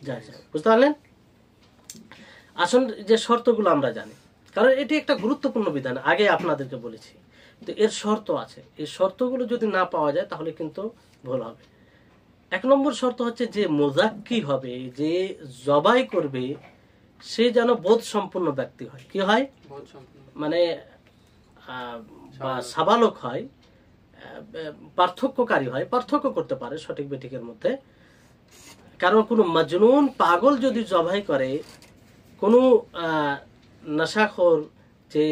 জায়েজ হবে। বুঝতে পারলেন? আসল যে শর্তগুলো আমরা জানি, কারণ এটি একটা গুরুত্বপূর্ণ বিধান, আগে আপনাদেরকে বলেছি। তো এর শর্ত আছে, এই শর্তগুলো যদি না পাওয়া যায় তাহলে কিন্তু ভুল হবে। 1 নম্বর শর্ত হচ্ছে যে মুযাক্কি হবে, যে জবাই করবে সে যেন বোধ সম্পন্ন ব্যক্তি হয়। কি হয়? বোধ সম্পন্ন। মানে বা সাবালক হয়, পার্থক্যকারী হয়, পার্থক্য করতে পারে সঠিক বেঠিকের মধ্যে। কারণ কোনো মাজনুন পাগল যদি জবাই করে, কোনো নেশাখোর যে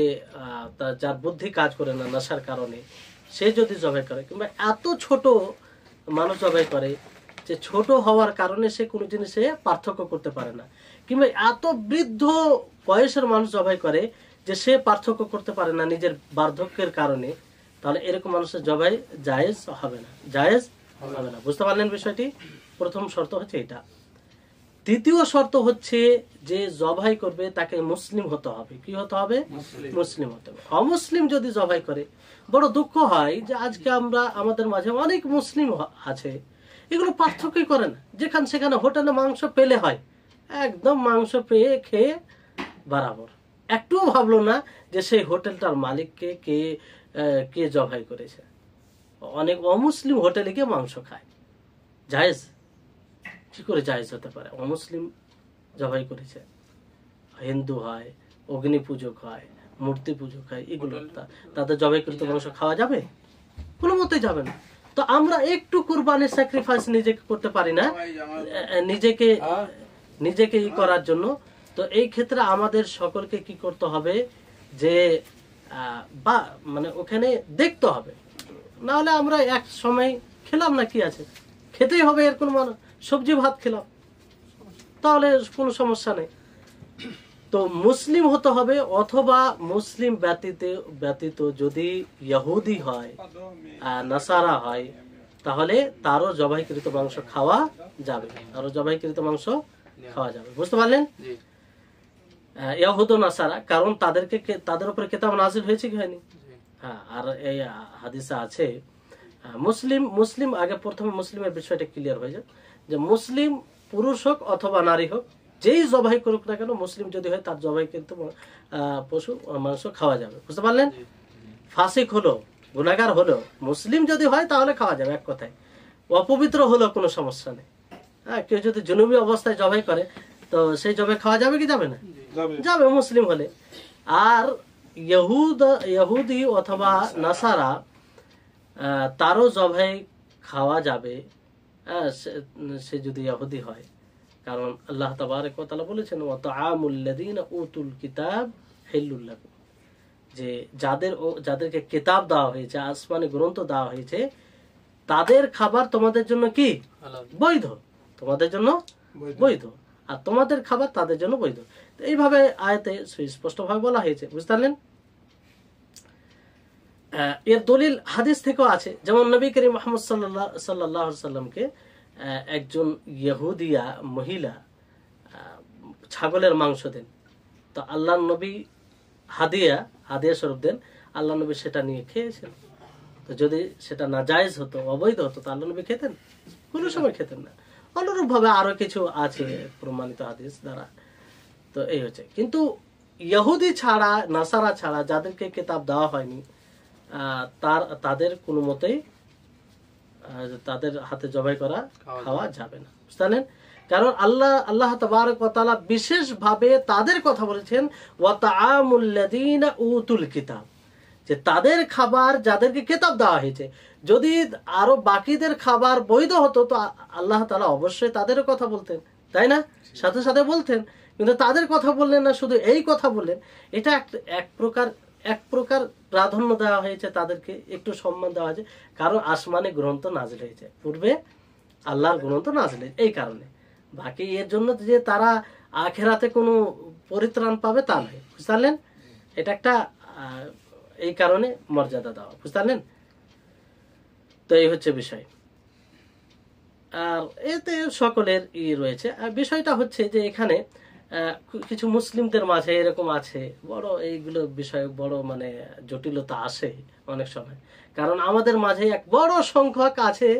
যার বুদ্ধি কাজ করে না নেশার কারণে, সে যদি জবাই করে, কিংবা এত ছোট মানুষ জবাই করে যে ছোট হওয়ার কারণে সে কোনো জিনিসে পার্থক্য করতে পারে না, কিংবা এত বৃদ্ধ বয়সের মানুষ জবাই করে যে সে পার্থক্য করতে পারে না নিজের বার্ধক্যের কারণে, তাহলে এরকম মানুষের জবাই জায়েজ হবে না, জায়েজ হবে না। বুঝতে পারলেন বিষয়টি? প্রথম শর্ত হচ্ছে এটা। দ্বিতীয় শর্ত হচ্ছে যে জবাই করবে তাকে মুসলিম হতে হবে। কি হতে হবে? মুসলিম হতে হবে। অমুসলিম যদি জবাই করে, বড় দুঃখ হয় যে আজকে আমরা আমাদের মাঝে অনেক মুসলিম আছে, এগুলো পার্থক্যই করে না, যেখানে সেখানে হোটেলে মাংস পেলে হয়, একদম মাংস পেয়ে খেয়ে বরাবর, একটুও ভাবলো না যে সেই হোটেলটার মালিককে কে জবাই করেছে। অনেক অমুসলিম হোটেলে গিয়ে মাংস খায়, জায়েজ? কি করে জায়েজ হতে পারে? অমুসলিম জবাই করেছে, হিন্দু হয়, অগ্নি পূজক হয়, মূর্তি পূজক হয়, এগুলো তাদের জবাইকৃত মাংস খাওয়া যাবে? কোনো মতেই যাবে না। তো আমরা একটু কুরবানির স্যাক্রিফাইস নিজেকে করতে পারি না, নিজেকে ই করার জন্য। তো এই ক্ষেত্রে আমাদের সকলকে কি করতে হবে যে বা মানে ওখানে দেখতে হবে, না হলে আমরা এক সময় খেলাম না, কি আছে, খেতেই হবে, এর কোনো মানে সবজি ভাত খেলাম, তাহলে কোনো সমস্যা নেই। তো মুসলিম হতে হবে, অথবা মুসলিম ব্যতীত যদি ইহুদি হয়, নাসারা হয়, তাহলে তারও জবাইকৃত মাংস খাওয়া যাবে, তারও জবাইকৃত মাংস খাওয়া যাবে। বুঝতে পারলেন? ইহুদ ও নাসারা, কারণ তাদের উপরে কিতাব নাযিল হয়েছে কি হয়নি? হ্যাঁ। আর এই হাদিসে আছে মুসলিম আগে প্রথমে মুসলিমের বিষয়টা ক্লিয়ার হয়ে যায় যে মুসলিম পুরুষ হোক অথবা নারী হোক, যেই জবাই করুক না কেন, মুসলিম যদি হয় তার জবাই কিন্তু পশু মাংস খাওয়া যাবে। বুঝতে পারলেন? ফাসিক হলো, গুনাহগার হলো, মুসলিম যদি হয় তাহলে খাওয়া যাবে, এক কথায়। অপবিত্র হলো কোনো সমস্যা নেই। হ্যাঁ, কেউ যদি জুনুবি অবস্থায় জবাই করে, তো সেই জবাই খাওয়া যাবে কি যাবে না? যাবে, মুসলিম হলে। আর ইহুদি অথবা নাসারা, তারও জবাই খাওয়া যাবে সে যদি ইহুদি হয়, কারণ আল্লাহ তাবারক ওয়া তাআলা বলেছেন ওয়া তাআমুল লাযিনা উতুল কিতাব হিল্লুল লাকুম, যে যাদেরকে কিতাব দেওয়া হয়েছে, আসমানি গ্রন্থ দেওয়া হয়েছে, তাদের খাবার তোমাদের জন্য কি বৈধ, তোমাদের জন্য বৈধ, আর তোমাদের খাবার তাদের জন্য বৈধ। এইভাবে আয়াতে সুস্পষ্টভাবে বলা হয়েছে। বুঝতে পারলেন? এর দলিল হাদিস থেকেও আছে, যেমন নবী করিম মুহাম্মদ সাল্লাল্লাহু আলাইহি সাল্লামকে একজন ইহুদিয়া মহিলা ছাগলের মাংস দেন, তো আল্লাহ নবী হাদিয়া স্বরূপ দেন, আল্লাহ নবী সেটা নিয়ে খেয়েছেন। তো যদি সেটা নাজায়েজ হতো, অবৈধ হতো, তো আল্লাহ নবী খেতেন? কোনো সময় খেতেন না। অনুরূপ ভাবে আরো কিছু আছে প্রমাণিত হাদিস দ্বারা। তো এই হচ্ছে। কিন্তু ইহুদি ছাড়া, নাসারা ছাড়া যাদেরকে কিতাব দেওয়া হয়নি, তাদের কোনো মতেই তাদের হাতে জবাই করা খাওয়া যাবে না। বুঝলেন? কারণ আল্লাহ তাবারক ওয়া তাআলা বিশেষ ভাবে তাদের কথা বলেছেন ওয়া তাআমুল লাযিনা উতুল কিতাব, যে তাদের খাবার যাদেরকে কিতাব দেওয়া হয়েছে। যদি আরো বাকিদের খাবার বৈধ হতো, তো আল্লাহ তাআলা অবশ্যই তাদের কথা বলতেন, তাই না? সাথে সাথে বলতেন, কিন্তু তাদের কথা বললেন না, শুধু এই কথা বললেন। এটা এক প্রকার প্রাধান্য দেওয়া হয়েছে তাদেরকে, একটু সম্মান দেওয়া হয়েছে, কারণ আসমানে গ্রন্থ নাজিল হয়েছে, পূর্বে আল্লাহর গ্রন্থ নাজিল হয়েছে, এই কারণে। বাকি এর জন্য যে তারা আখিরাতে কোনো পরিত্রাণ পাবে তা নয়। বুঝতে পারলেন? এটা একটা এই কারণে মর্যাদা দেওয়া। বুঝতে পারলেন? তো এই হচ্ছে বিষয়। আর এতে সকলের রয়েছে। বিষয়টা হচ্ছে যে এখানে কিছু মুসলিমদের মাঝে এরকম আছে, বড় এইগুলো বিষয় বড় মানে জটিলতা আসে অনেক সময়। কারণ আমাদের মাঝে এক বড় সংখ্যক আছে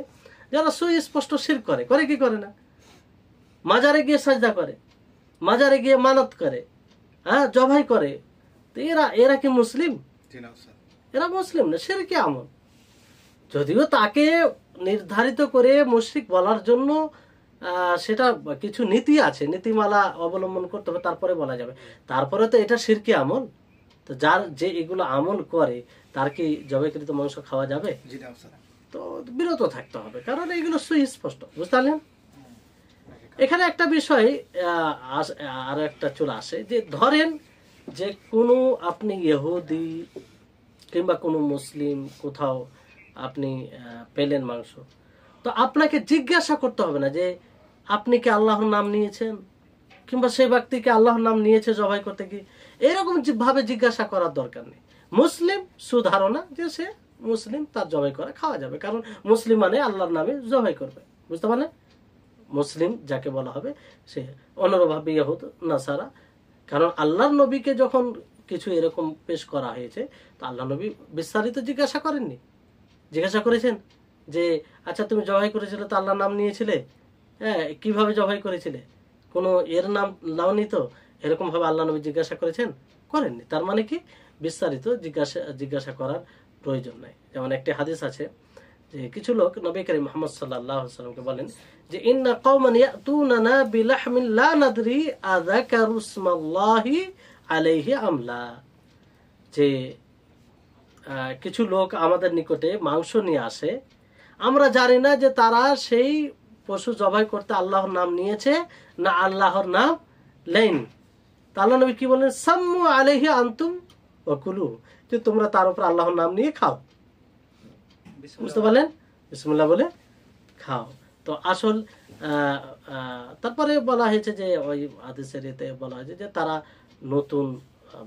যারা সুস্পষ্ট শিরক করে কি করে না, মাজারে গিয়ে সাজদা করে, মাজারে গিয়ে মানত করে, হ্যাঁ, জবাই করে। তো এরা কি মুসলিম? এরা মুসলিম না, শিরকে আমল। যদিও তাকে নির্ধারিত করে মুশরিক বলার জন্য সেটা কিছু নীতি আছে, নীতিমালা অবলম্বন করতে হবে, তারপরে বলা যাবে। তারপরে তো এটা শিরকি আমল, তো যার যে এগুলো আমল করে তার কি জবাইকৃত মাংস খাওয়া যাবে? তো বিরত থাকতে হবে, কারণ এগুলো সুস্পষ্ট, বুঝতে পারলেন? এখানে একটা বিষয় আরো একটা চলে আসে, যে ধরেন যে কোনো আপনি ইহুদি কিংবা কোনো মুসলিম কোথাও আপনি পেলেন মাংস, তো আপনাকে জিজ্ঞাসা করতে হবে না যে আপনি কি আল্লাহর নাম নিয়েছেন, কিংবা সেই ব্যক্তিকে আল্লাহর নাম নিয়েছে জবাই করতে কি, এরকম ভাবে জিজ্ঞাসা করার দরকার নেই। মুসলিম সুধারণা যে সে মুসলিম, তার জবাই করা খাওয়া যাবে, কারণ মুসলিম মানে আল্লাহর নামে জবাই করবে, বুঝতে পারলেন? মুসলিম যাকে বলা হবে সে অনুরূপভাবে ইহুদ নাসারা, কারণ আল্লাহর নবীকে যখন কিছু এরকম পেশ করা হয়েছে, তো আল্লাহ নবী বিস্তারিত জিজ্ঞাসা করেননি? জিজ্ঞাসা করেছেন যে আচ্ছা তুমি জবাই করেছিলে তো আল্লাহর নাম নিয়েছিলে, হ্যাঁ কিভাবে জবাই করেছিলে, কোনো এর নাম নাওনি তো, এরকম ভাবে আল্লাহ নবী জিজ্ঞাসা করেছেন? করেননি। তার মানে কি বিস্তারিত জিজ্ঞাসা করার প্রয়োজন নাই। যেমন একটি হাদিস আছে যে কিছু লোক নবী করিম মুহাম্মদ সাল্লাল্লাহু আলাইহি ওয়াসাল্লামকে বলেন যে ইন্না কওমান ইয়াতুনানা বিলাহমিন লা নাদরি আযাকারু ইসমাল্লাহি আলাইহি আমলা, যে কিছু লোক আমাদের নিকটে মাংস নিয়ে আসে, আমরা জানি না যে তারা সেই পশু জবাই করতে আল্লাহর নাম নিয়েছে না আল্লাহর নাম নেয়নি। তা আল্লাহ নবী কি বলেন? সাম্মু আলাইহি আনতুম ওয়া কুলু, যে তোমরা তার উপর আল্লাহর নাম নিয়ে খাও, বুঝতে পারলেন? বিসমিল্লাহ বলে খাও। তো আসল তারপরে বলা হয়েছে যে ওই হাদিসের এতে বলা হয়েছে যে তারা নতুন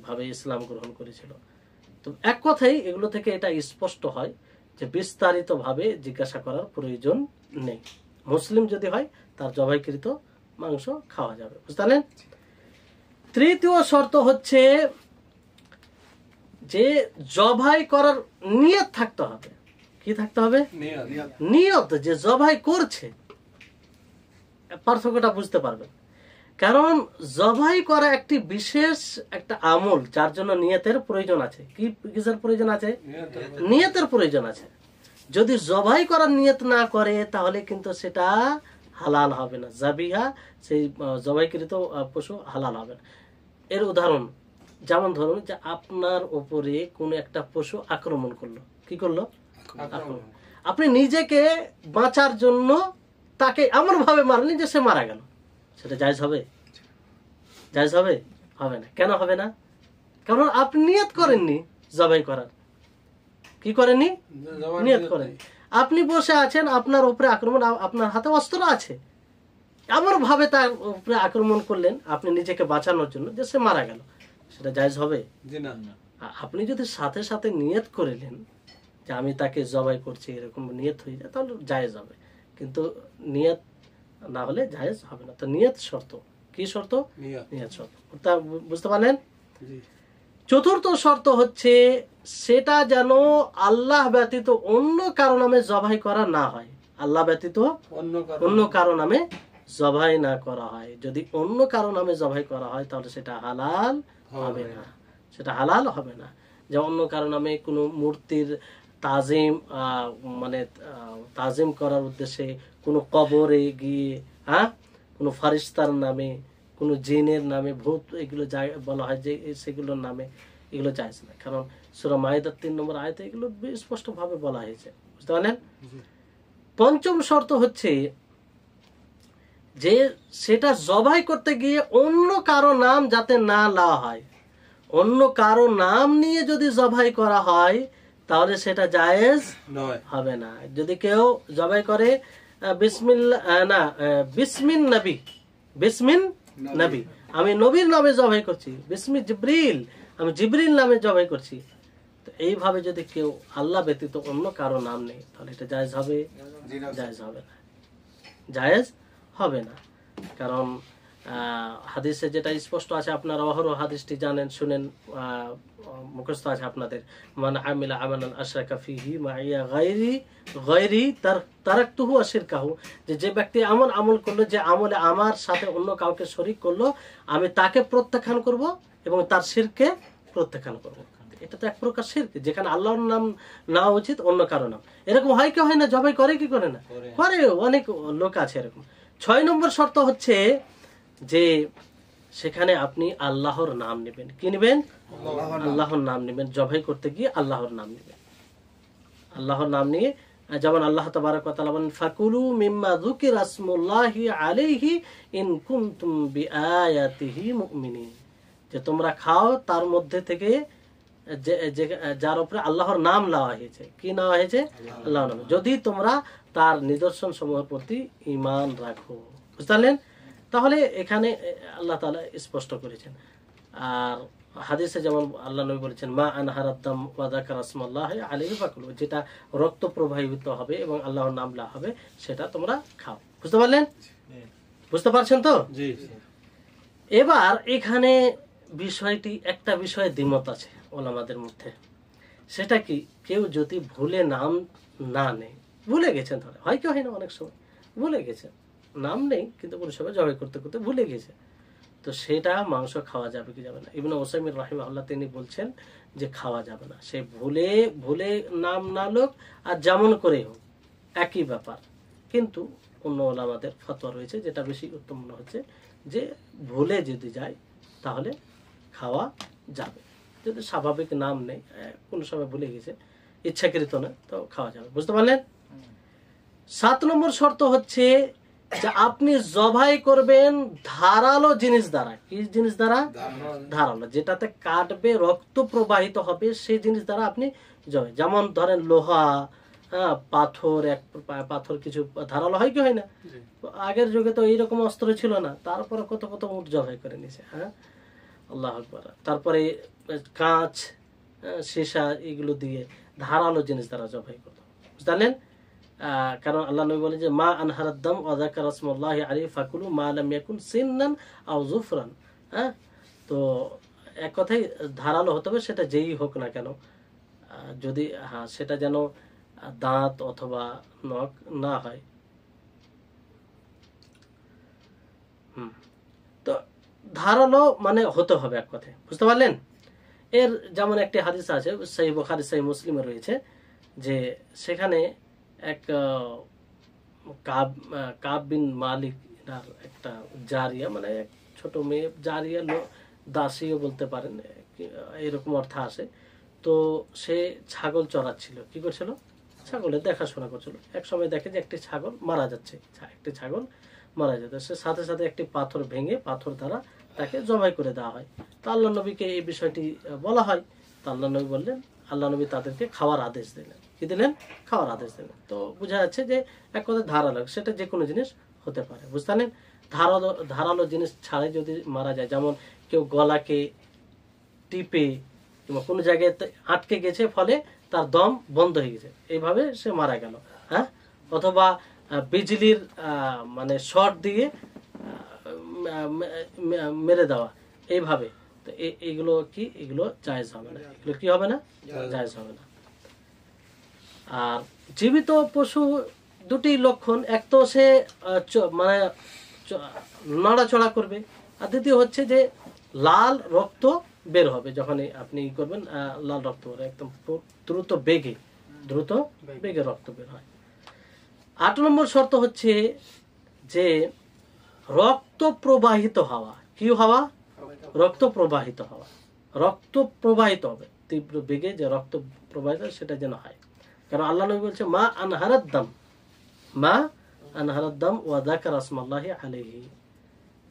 ভাবে ইসলাম গ্রহণ করেছিল। তো এক কথাই এগুলো থেকে এটা স্পষ্ট হয় যে বিস্তারিত ভাবে জিজ্ঞাসা করার প্রয়োজন নেই। মুসলিম যদি হয় তার জবাইকৃত মাংস খাওয়া যাবে, বুঝতে পারলেন? তৃতীয় শর্ত হচ্ছে যে জবাই করার নিয়ত থাকতে হবে। কি থাকতে হবে? নিয়ত, যে জবাই করছে। পার্থক্যটা বুঝতে পারবেন, কারণ জবাই করা একটি বিশেষ একটা আমল, যার জন্য নিয়তের প্রয়োজন আছে। কি কিসের প্রয়োজন আছে? নিয়তের প্রয়োজন আছে। যদি জবাই করার নিয়ত না করে তাহলে কিন্তু সেটা হালাল হবে না, জাবিহা সেই জবাইকৃত পশু হালাল হবে না। এর উদাহরণ যেমন ধরুন যে আপনার উপরে কোন একটা পশু আক্রমণ করলো, কি করলো? আক্রমণ। আপনি নিজেকে বাঁচার জন্য তাকে এমন ভাবে মারলেন যে সে মারা গেল, সেটা জায়েজ হবে? জায়েজ হবে? হবে না। কেন হবে না? কারণ আপনি নিয়ত করেননি জবাই করার। কি করেননি? নিয়ত করেন। আপনি বসে আছেন, আপনার উপরে আক্রমণ, আপনার হাতে অস্ত্র আছে, এমন ভাবে তার উপরে আক্রমণ করলেন আপনি নিজেকে বাঁচানোর জন্য যে সে মারা গেল, সেটা জায়েজ হবে? আপনি যদি সাথে সাথে নিয়ত করিলেন যে আমি তাকে জবাই করছি, এরকম নিয়ত হয়ে যায়, তাহলে জায়েজ হবে। কিন্তু নিয়ত না হলে জায়েজ হবে না। তো নিয়ত শর্ত। কি শর্ত? নিয়ত শর্ত। বুঝতে পারলেন? চতুর্থ শর্ত হচ্ছে সেটা যেন আল্লাহ ব্যতীত অন্য কারো নামে জবাই করা না হয়। আল্লাহ ব্যতীত অন্য কারো নামে জবাই না করা হয়। যদি অন্য কারো নামে জবাই করা হয় তাহলে সেটা হালাল হবে না, সেটা হালাল হবে না। যে অন্য কারো নামে কোনো মূর্তির তাজিম, মানে তাজিম করার উদ্দেশ্যে কোনো কবরে গিয়ে, কোনো ফারিস্তার নামে, কোনো জিনের নামে, ভূত, এগুলো বলা হয় যে সেগুলোর নামে, এগুলো জায়েজ না। কারণ সূরা মাইদার 3 নম্বর আয়াতে এগুলো স্পষ্ট ভাবে বলা হয়েছে, বুঝতে পারলেন? পঞ্চম শর্ত হচ্ছে যে সেটা জবাই করতে গিয়ে অন্য কারো নাম যাতে না নেওয়া হয়। অন্য কারো নাম নিয়ে যদি জবাই করা হয় তাহলে সেটা জায়েজ হবে না। যদি কেউ জবাই করে বিসমিন নবী, আমি নবীর নামে জবাই করছি, বিসমি জিবরিল, আমি জিবরিল নামে জবাই করছি, তো এইভাবে যদি কেউ আল্লাহ ব্যতীত অন্য কারো নাম নেই তাহলে এটা জায়েজ হবে? জায়েজ হবে না, জায়েজ হবে না। কারণ হাদিসে যেটা স্পষ্ট আছে, আপনারা অহরহ হাদিসটি জানেন, শুনেন, মুখস্থ আছে আপনাদের, মান আমিলা আমালান আশরাকা ফিহি মাইয়া গায়রি তারাকতুহু ওয়া শিরকাহু, যে ব্যক্তি এমন আমল করলো যে আমলে আমার সাথে অন্য কাউকে শরীক করলো, আমি তাকে প্রত্যাখ্যান করব এবং তার শিরকে প্রত্যাখ্যান করব। এটা তো এক প্রকার শিরক, যেখানে আল্লাহর নাম নেওয়া উচিত, অন্য কারো নাম। এরকম হয় কি হয় না? জবাই করে কি করে না? করে, অনেক লোক আছে এরকম। 6 নম্বর শর্ত হচ্ছে যে সেখানে আপনি আল্লাহর নাম নেবেন। কি নেবেন? আল্লাহর নাম নেবেন। জবাই করতে গিয়ে আল্লাহর নাম নেবেন। আল্লাহর নাম নিয়ে, যেমন আল্লাহ তাবারক ওয়া তাআলা বলেন ফাকুলু মিম্মা যুকিরা ইসমুল্লাহি আলাইহি ইন কুনতুম বিআয়াতিহি মুমিনিন, যে তোমরা খাও তার মধ্যে থেকে যার উপরে আল্লাহর নাম নেওয়া হয়েছে। কি নেওয়া হয়েছে? আল্লাহর নাম, যদি তোমরা তার নিদর্শন সমূহের প্রতি ঈমান রাখো। বুঝতে পারলেন? তাহলে এখানে আল্লাহ তাআলা স্পষ্ট করেছেন। আর হাদিসে যেমন আল্লাহ নবী বলেছেন মা আনহারাদ দাম ওয়া যাকারা ইসমাল্লাহি আলাইহি ফাকুলু, যেটা রক্ত প্রবাহিত হবে এবং আল্লাহর নাম লা হবে সেটা তোমরা খাও। বুঝতে পারলেন? বুঝতে পারছেন তো? জি। এবার এখানে বিষয়টি, একটা বিষয়ে দ্বিমত আছে ওলামাদের মধ্যে। সেটা কি, কেউ যদি ভুলে নাম না নেয়, ভুলে গেছেন, ধরে হয় কি হয় না, অনেক সময় ভুলে গেছেন, নাম নেই কিন্তু কোনো সময় জবাই করতে করতে ভুলে গেছে, তো সেটা মাংস খাওয়া যাবে কি যাবে না? ইবনে উসাইমিন রাহিমাহুল্লাহ তিনি বলছেন যে খাওয়া যাবে না। সে ভুলে ভুলে নাম না লোক আর যেমন করে হোক একই ব্যাপার। কিন্তু অন্য ওলামাদের ফতোয়া রয়েছে, যেটা বেশি উত্তম মনে হচ্ছে, যে ভুলে যদি যায় তাহলে খাওয়া যাবে। যদি স্বাভাবিক নাম নেই, কোনো সময় ভুলে গেছে, ইচ্ছাকৃত না, তো খাওয়া যাবে। বুঝতে পারলেন? 7 নম্বর শর্ত হচ্ছে যে আপনি জবাই করবেন ধারালো জিনিস দ্বারা। কি জিনিস দ্বারা? ধারালো, যেটাতে কাটবে, রক্ত প্রবাহিত হবে, সেই জিনিস দ্বারা আপনি জবাই। যেমন ধরেন লোহা, পাথর, পাথর কিছু ধারালো হয় কি হয় না? আগের যুগে তো এইরকম অস্ত্র ছিল না, তারপরে কত কত উট জবাই করে নিছে। হ্যাঁ, আল্লাহ আকবার। তারপরে কাঁচ, সীসা, এগুলো দিয়ে ধারালো জিনিস দ্বারা জবাই করতো। জানেন? কারণ আল্লাহ নবী বলেন যে মা আনহারাদ দাম ওয়া যাকারা ইসমুল্লাহি আলাইহি ফাকুলু মা লাম ইয়াকুন সিন্নান আও যুফরান। হ্যাঁ, তো এক কথাই ধারালো হতে হবে, সেটা যেই হোক না কেন, যদি সেটা যেন দাঁত অথবা নখ না হয়। তো ধারালো মানে হতে হবে এক কথায়। বুঝতে পারলেন? এর যেমন একটি হাদিস আছে, সহিহ বুখারী সহিহ মুসলিমে রয়েছে, যে সেখানে এক কাব বিন মালিক এর একটা জারিয়া, মানে এক ছোট মেয়ে, জারিয়া দাসীও বলতে পারেন, এরকম অর্থ আসে। তো সে ছাগল চড়াচ্ছিল। কি করছিল? ছাগলের দেখাশোনা করছিল। এক সময় দেখে যে একটি ছাগল মারা যাচ্ছে, একটি ছাগল মারা যেত। সে সাথে সাথে একটি পাথর ভেঙে পাথর দ্বারা তাকে জবাই করে দেওয়া হয়। তো আল্লাহ নবীকে এই বিষয়টি বলা হয়। তো আল্লাহ নবী বললেন, আল্লাহ নবী তাদেরকে খাওয়ার আদেশ দিলেন। কি দিলেন? খাওয়ার আদেশ দিলেন। তো বোঝা যাচ্ছে যে এক কথায় ধারালো, সেটা যে কোনো জিনিস হতে পারে। বুঝতে পারলেন? ধারালো জিনিস ছাড়াই যদি মারা যায়, যেমন কেউ গলাকে টিপে কিংবা কোনো জায়গায় আটকে গেছে, ফলে তার দম বন্ধ হয়ে গেছে, এইভাবে সে মারা গেল। হ্যাঁ, অথবা বিজলির মানে শর্ট দিয়ে মেরে দেওয়া, এইভাবে। তো এগুলো কি? এগুলো জায়েজ হবে না। এগুলো কি হবে না? জায়েজ হবে না। আর জীবিত পশু দুটি লক্ষণ, এক তো সে মানে নড়াচড়া করবে, আর দ্বিতীয় হচ্ছে যে লাল রক্ত বের হবে। যখন আপনি করবেন লাল রক্ত বের হয়, একদম দ্রুত বেগে রক্ত বের হয়। 8 নম্বর শর্ত হচ্ছে যে রক্ত প্রবাহিত হওয়া। কি হওয়া? রক্ত প্রবাহিত হওয়া। রক্ত প্রবাহিত হবে তীব্র বেগে, যে রক্ত প্রবাহিত সেটা যেন হয়। কারণ আল্লাহ নবী বলছে মা আনহারাদ দাম ওয়া যাকারা ইসমাল্লাহি আলাইহি।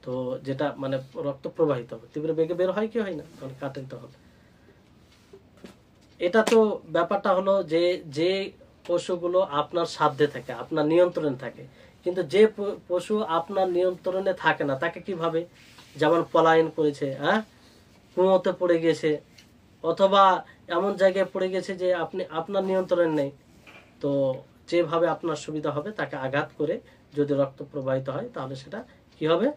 তো যেটা মানে রক্ত প্রবাহিত হবে, তীব্র বেগে বের হয় কি হয় না, তখন কাটাইতে হবে। এটা তো ব্যাপারটা হলো যে পশুগুলো আপনার সাধ্যে থাকে, আপনার নিয়ন্ত্রণে থাকে। কিন্তু যে পশু আপনার নিয়ন্ত্রণে থাকে না, তাকে কিভাবে, যেমন পলায়ন করেছে, কুয়োতে পড়ে গেছে, অথবা এমন জায়গায় পড়ে গেছে যে আপনার নিয়ন্ত্রণ নেই, তো যেভাবে আপনার সুবিধা হবে তাকে আঘাত করে যদি রক্ত প্রবাহিত হয়, তাহলে সেটা কি হবে?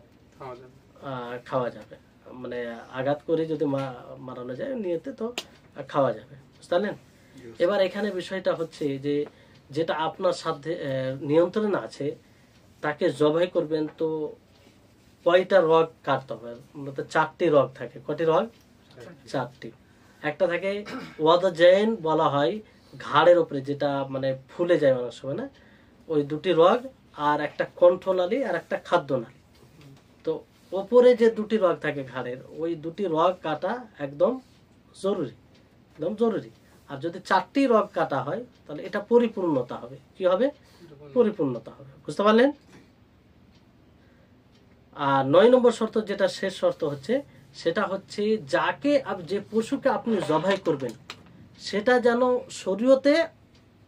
খাওয়া যাবে। মানে আঘাত করে যদি মারানো যায় নিয়েতে, তো খাওয়া যাবে। বুঝলেন? এবার এখানে বিষয়টা হচ্ছে যে যেটা আপনার সাথে নিয়ন্ত্রণে আছে তাকে জবাই করবেন, তো কয়টা রগ কাটতে হবে? মূলত 4টি রগ থাকে। কয়টি রগ? 4টি। একটা থাকে ওয়াদাজাইন বলা হয়, ঘাড়ের উপরে, যেটা মানে ফুলে যায় অনেক সময় না, ওই 2টি রগ। আর একটা কণ্ঠনালী আর একটা খাদ্যনালী। তো ওপরে যে দুটি রগ থাকে ঘাড়ের, ওই দুটি রগ কাটা একদম জরুরি, একদম জরুরি। আর যদি 4টি রগ কাটা হয় তাহলে এটা পরিপূর্ণতা হবে। কি হবে? পরিপূর্ণতা হবে। বুঝতে পারলেন? আর 9 নম্বর শর্ত, যেটা শেষ শর্ত হচ্ছে, সেটা হচ্ছে যাকে যে পশুকে আপনি জবাই করবেন সেটা যেন শরীয়তে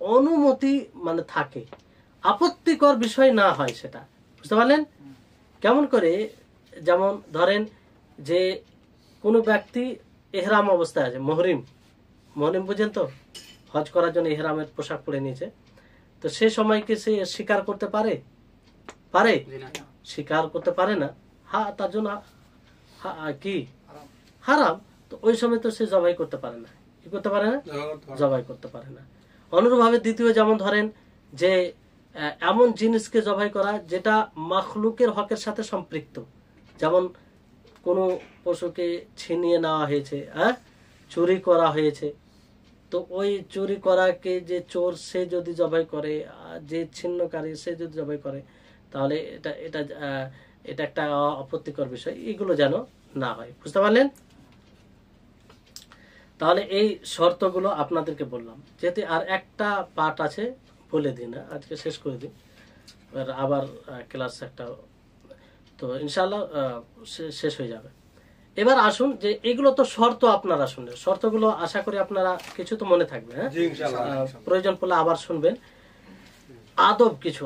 অনুমতি মানে থাকে, আপত্তিকর বিষয় না হয় সেটা। বুঝতে পারলেন? কেমন করে? যেমন ধরেন যে কোনো ব্যক্তি এহরাম অবস্থায় আছে, মহরিম বুঝেন তো, হজ করার জন্য এহরামের পোশাক পরে নিয়েছে, তো সে সময় কি সে স্বীকার করতে পারে? স্বীকার করতে পারে না। তার জন্য কি হারাম। তো ওই সময় তো সে জবাই করতে পারে না। কি করতে পারে না? জবাই করতে পারে না। অনুরূপভাবে দ্বিতীয়, যেমন ধরেন যে এমন জিনিসকে জবাই করা যেটা মাখলুকের হকের সাথে সম্পৃক্ত, যেমন কোনো পশুকে ছিনিয়ে নেওয়া হয়েছে, চুরি করা হয়েছে, তো ওই চুরি করাকে যে চোর সে যদি জবাই করে, যে ছিন্নকারী সে যদি জবাই করে, তাহলে এটা এটা এটা একটা আপত্তিকর বিষয়। এগুলো যেন না হয়। বুঝতে পারলেন? তাহলে এই শর্তগুলো আপনাদেরকে বললাম। যেহেতু আর একটা পার্ট আছে, বলে দিই না, আজকে শেষ করে দিই, আবার ক্লাস একটা, তো ইনশাআল্লাহ শেষ হয়ে যাবে। এবার আসুন যে এগুলো তো শর্ত, আপনারা শুনলেন শর্তগুলো, আশা করি আপনারা কিছু তো মনে থাকবে। হ্যাঁ, প্রয়োজন পড়লে আবার শুনবেন। আদব কিছু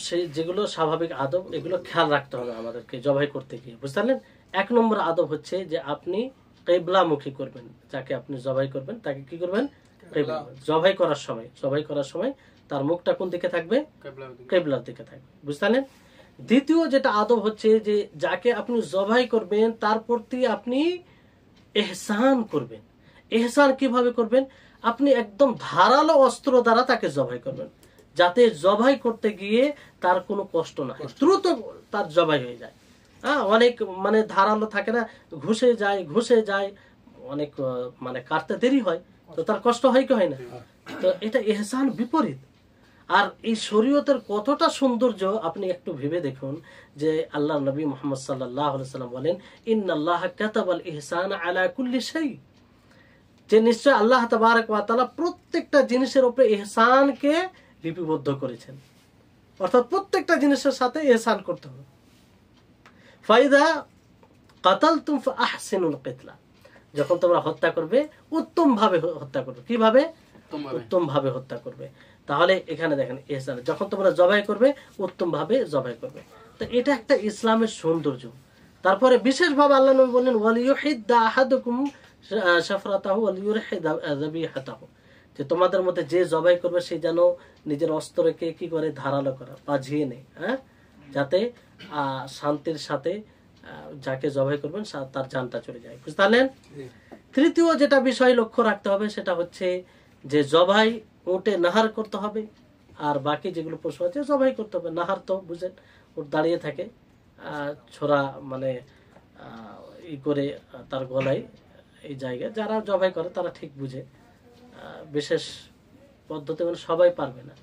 সেই যেগুলো স্বাভাবিক আদব, এগুলো খেয়াল রাখতে হবে আমাদেরকে জবাই করতে গিয়ে। বুঝতে পারলেন? 1 নম্বর আদব হচ্ছে যে আপনি কিবলামুখী করবেন। যাকে আপনি জবাই করবেন তাকে কি করবেন? জবাই করার সময় তার মুখটা কোন দিকে থাকবে? কিবলার দিকে থাকবে। বুঝতে পারলেন? দ্বিতীয় যেটা আদব হচ্ছে যে যাকে আপনি জবাই করবেন তার প্রতি আপনি ইহসান করবেন। ইহসান কিভাবে করবেন? আপনি একদম ধারালো অস্ত্র দ্বারা তাকে জবাই করবেন, যাতে জবাই করতে গিয়ে তার কোনো কষ্ট না হয়, দ্রুত তার জবাই হয়ে যায়। অনেক মানে ধারালো থাকে না, ঘুষে যায়, অনেক মানে কাটতে দেরি হয়, তো তার কষ্ট হয় কি হয় না? তো এটা ইহসান বিপরীত। আর এই শরীয়তের কতটা সৌন্দর্য আপনি একটু ভেবে দেখুন, যে আল্লাহ নবী মুহাম্মদ সাল্লাল্লাহু আলাইহি সাল্লাম বলেন, ইন্নাল্লাহা কাতাবাল ইহসান আলা কুল্লি শাই, যে নিশ্চয় আল্লাহ তাবারক ওয়া তাআলা প্রত্যেকটা জিনিসের উপরে ইহসানকে লিপিবদ্ধ করেছেন। অর্থাৎ প্রত্যেকটা জিনিসের সাথে ইহসান করতে হবে। ফাইদা কাতালতুম ফাহসিনুল কিতলা, যখন তোমরা হত্যা করবে উত্তম ভাবে হত্যা করবে। কিভাবে? উত্তম ভাবে হত্যা করবে। তাহলে এখানে দেখেন ইহসান, যখন তোমরা জবাই করবে উত্তম ভাবে জবাই করবে। তো এটা একটা ইসলামের সৌন্দর্য। তারপরে বিশেষভাবে আল্লাহ নবী বললেন, ওয়ালিয়ুহিদ্দা আহাদুকুম শাফরাতাহু ওয়ালিয়ুরহিদ যাবিহাতাহু, যে তোমাদের মধ্যে যে জবাই করবে সে যেন নিজের অস্ত্রকে কি করে? ধারালো করা, বাজিয়ে নেয়, যাতে শান্তির সাথে যাকে জবাই করবেন তার জানটা চলে যায়। বুঝতে পারলেন? তৃতীয় যেটা বিষয় লক্ষ্য রাখতে হবে সেটা হচ্ছে যে জবাই উটে নাহার করতে হবে, আর বাকি যেগুলো পশু আছে জবাই করতে হবে। নাহার তো বুঝেন, উট দাঁড়িয়ে থাকে, ছোড়া মানে ই করে তার গলায়, এই জায়গায় যারা জবাই করে তারা ঠিক বুঝে, বিশেষ পদ্ধতি মানে সবাই পারবে না,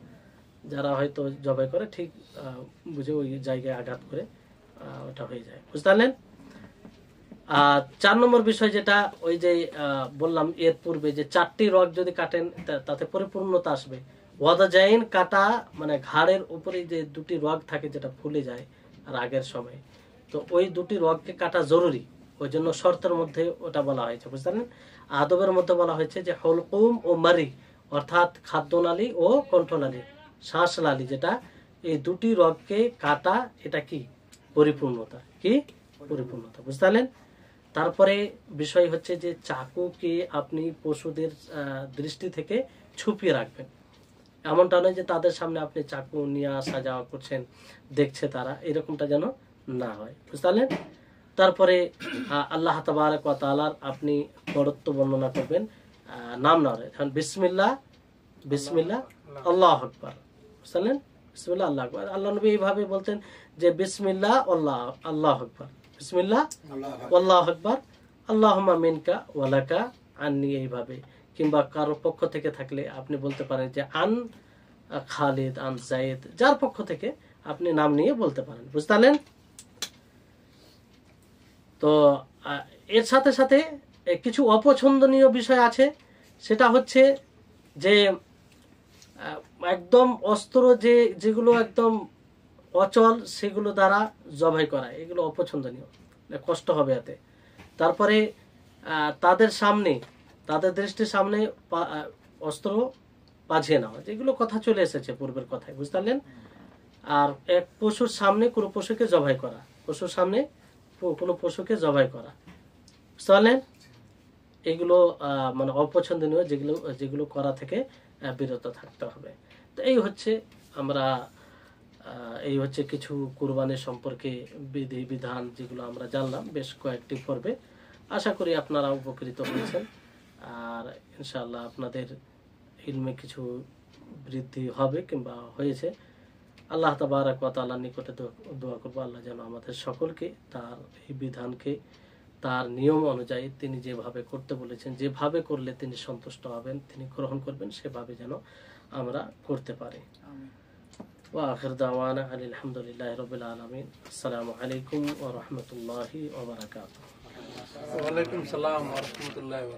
যারা হয়তো জবাই করে ঠিক বুঝে ওই জায়গায় আঘাত করে ওটা হয়ে যায়। বুঝতে পারলেন? 4 নম্বর বিষয় যেটা ওই যে বললাম এর পূর্বে, যে 4টি রগ যদি কাটেন তাতে পরিপূর্ণতা আসবে। ওয়াদা জাইন কাটা মানে ঘাড়ের উপরে যে 2টি রগ থাকে যেটা ফুলে যায় আর আগের সময়, তো ওই 2টি রগকে কাটা জরুরি, ওই জন্য শর্তের মধ্যে ওটা বলা হয়েছে। বুঝতে পারলেন? আদবের মধ্যে বলা হয়েছে যে হলকুম ও মারি, অর্থাৎ খাদ্যনালী ও কণ্ঠনালী, শ্বাসনালী, যেটা এই 2টি রগকে কাটা, এটা কি? পরিপূর্ণতা। কি? পরিপূর্ণতা। বুঝতে পারলেন? তারপরে বিষয় হচ্ছে যে চাকুকে আপনি পশুদের দৃষ্টি থেকে ছুপিয়ে রাখবেন। এমনটা নয় যে তাদের সামনে আপনি চাকু নিয়ে আসা যাওয়া করছেন, দেখছে তারা, এরকমটা যেন না হয়। বুঝতে পারলেন? তারপরে আল্লাহ তাবারক ওয়া তাআলার আপনি বড়ত্ব বর্ণনা করবেন, নাম না হয়, বিসমিল্লাহ বিসমিল্লাহ আল্লাহু আকবার। বুঝলেন? বিসমিল্লাহ আল্লাহু আকবার। আল্লাহ নবী এইভাবে বলতেন যে বিসমিল্লাহ আল্লাহু আকবার, বিসমিল্লাহ আল্লাহু আকবার, আল্লাহুম্মা মিনকা ওয়া লাকা আন্নি, এইভাবে। কিংবা কারো পক্ষ থেকে থাকলে আপনি বলতে পারেন যে আন খালিদ, আন যায়েদ, যার পক্ষ থেকে আপনি নাম নিয়ে বলতে পারেন, বুঝতে পারলেন? তো এর সাথে সাথে কিছু অপছন্দনীয় বিষয় আছে, সেটা হচ্ছে যে একদম অস্ত্র যেগুলো একদম অচল সেগুলো দ্বারা জবাই করা, এগুলো অপছন্দনীয়, কষ্ট হবে এতে। তারপরে তাদের সামনে, তাদের দৃষ্টির সামনে অস্ত্র বাজিয়ে নেওয়া, যেগুলো কথা চলে এসেছে পূর্বের কথায়, বুঝতে পারলেন? আর এক পশুর সামনে কোনো পশুকে জবাই করা, পশুর সামনে কোনো পশুকে জবাই করা, বুঝতে পারলেন? এগুলো মানে অপছন্দনীয়, যেগুলো করা থেকে বিরত থাকতে হবে। তো এই হচ্ছে কিছু কুরবানি সম্পর্কে বিধি বিধান যেগুলো আমরা জানলাম বেশ কয়েকটি পর্বে। আশা করি আপনারা উপকৃত হয়েছেন, আর ইনশাআল্লাহ আপনাদের ইলমে কিছু বৃদ্ধি হবে কিংবা হয়েছে। আল্লাহ তাবারাক ওয়া তাআলার নিকটে দোয়া করব, আল্লাহ যেন আমাদের সকলকে তার এই বিধানকে, তার নিয়ম অনুযায়ী তিনি যেভাবে করতে বলেছেন, যেভাবে করলে তিনি সন্তুষ্ট হবেন, তিনি গ্রহণ করবেন, সেভাবে যেন আমরা করতে পারি। ওয়া আখির দাওয়ানা আলহামদুলিল্লাহি রাব্বিল আলামিন। আসসালামু আলাইকুম ওয়া রাহমাতুল্লাহি ওয়া বারাকাতুহু। ওয়া আলাইকুম আসসালাম ওয়া রাহমাতুল্লাহি ওয়া বারাকাতুহু।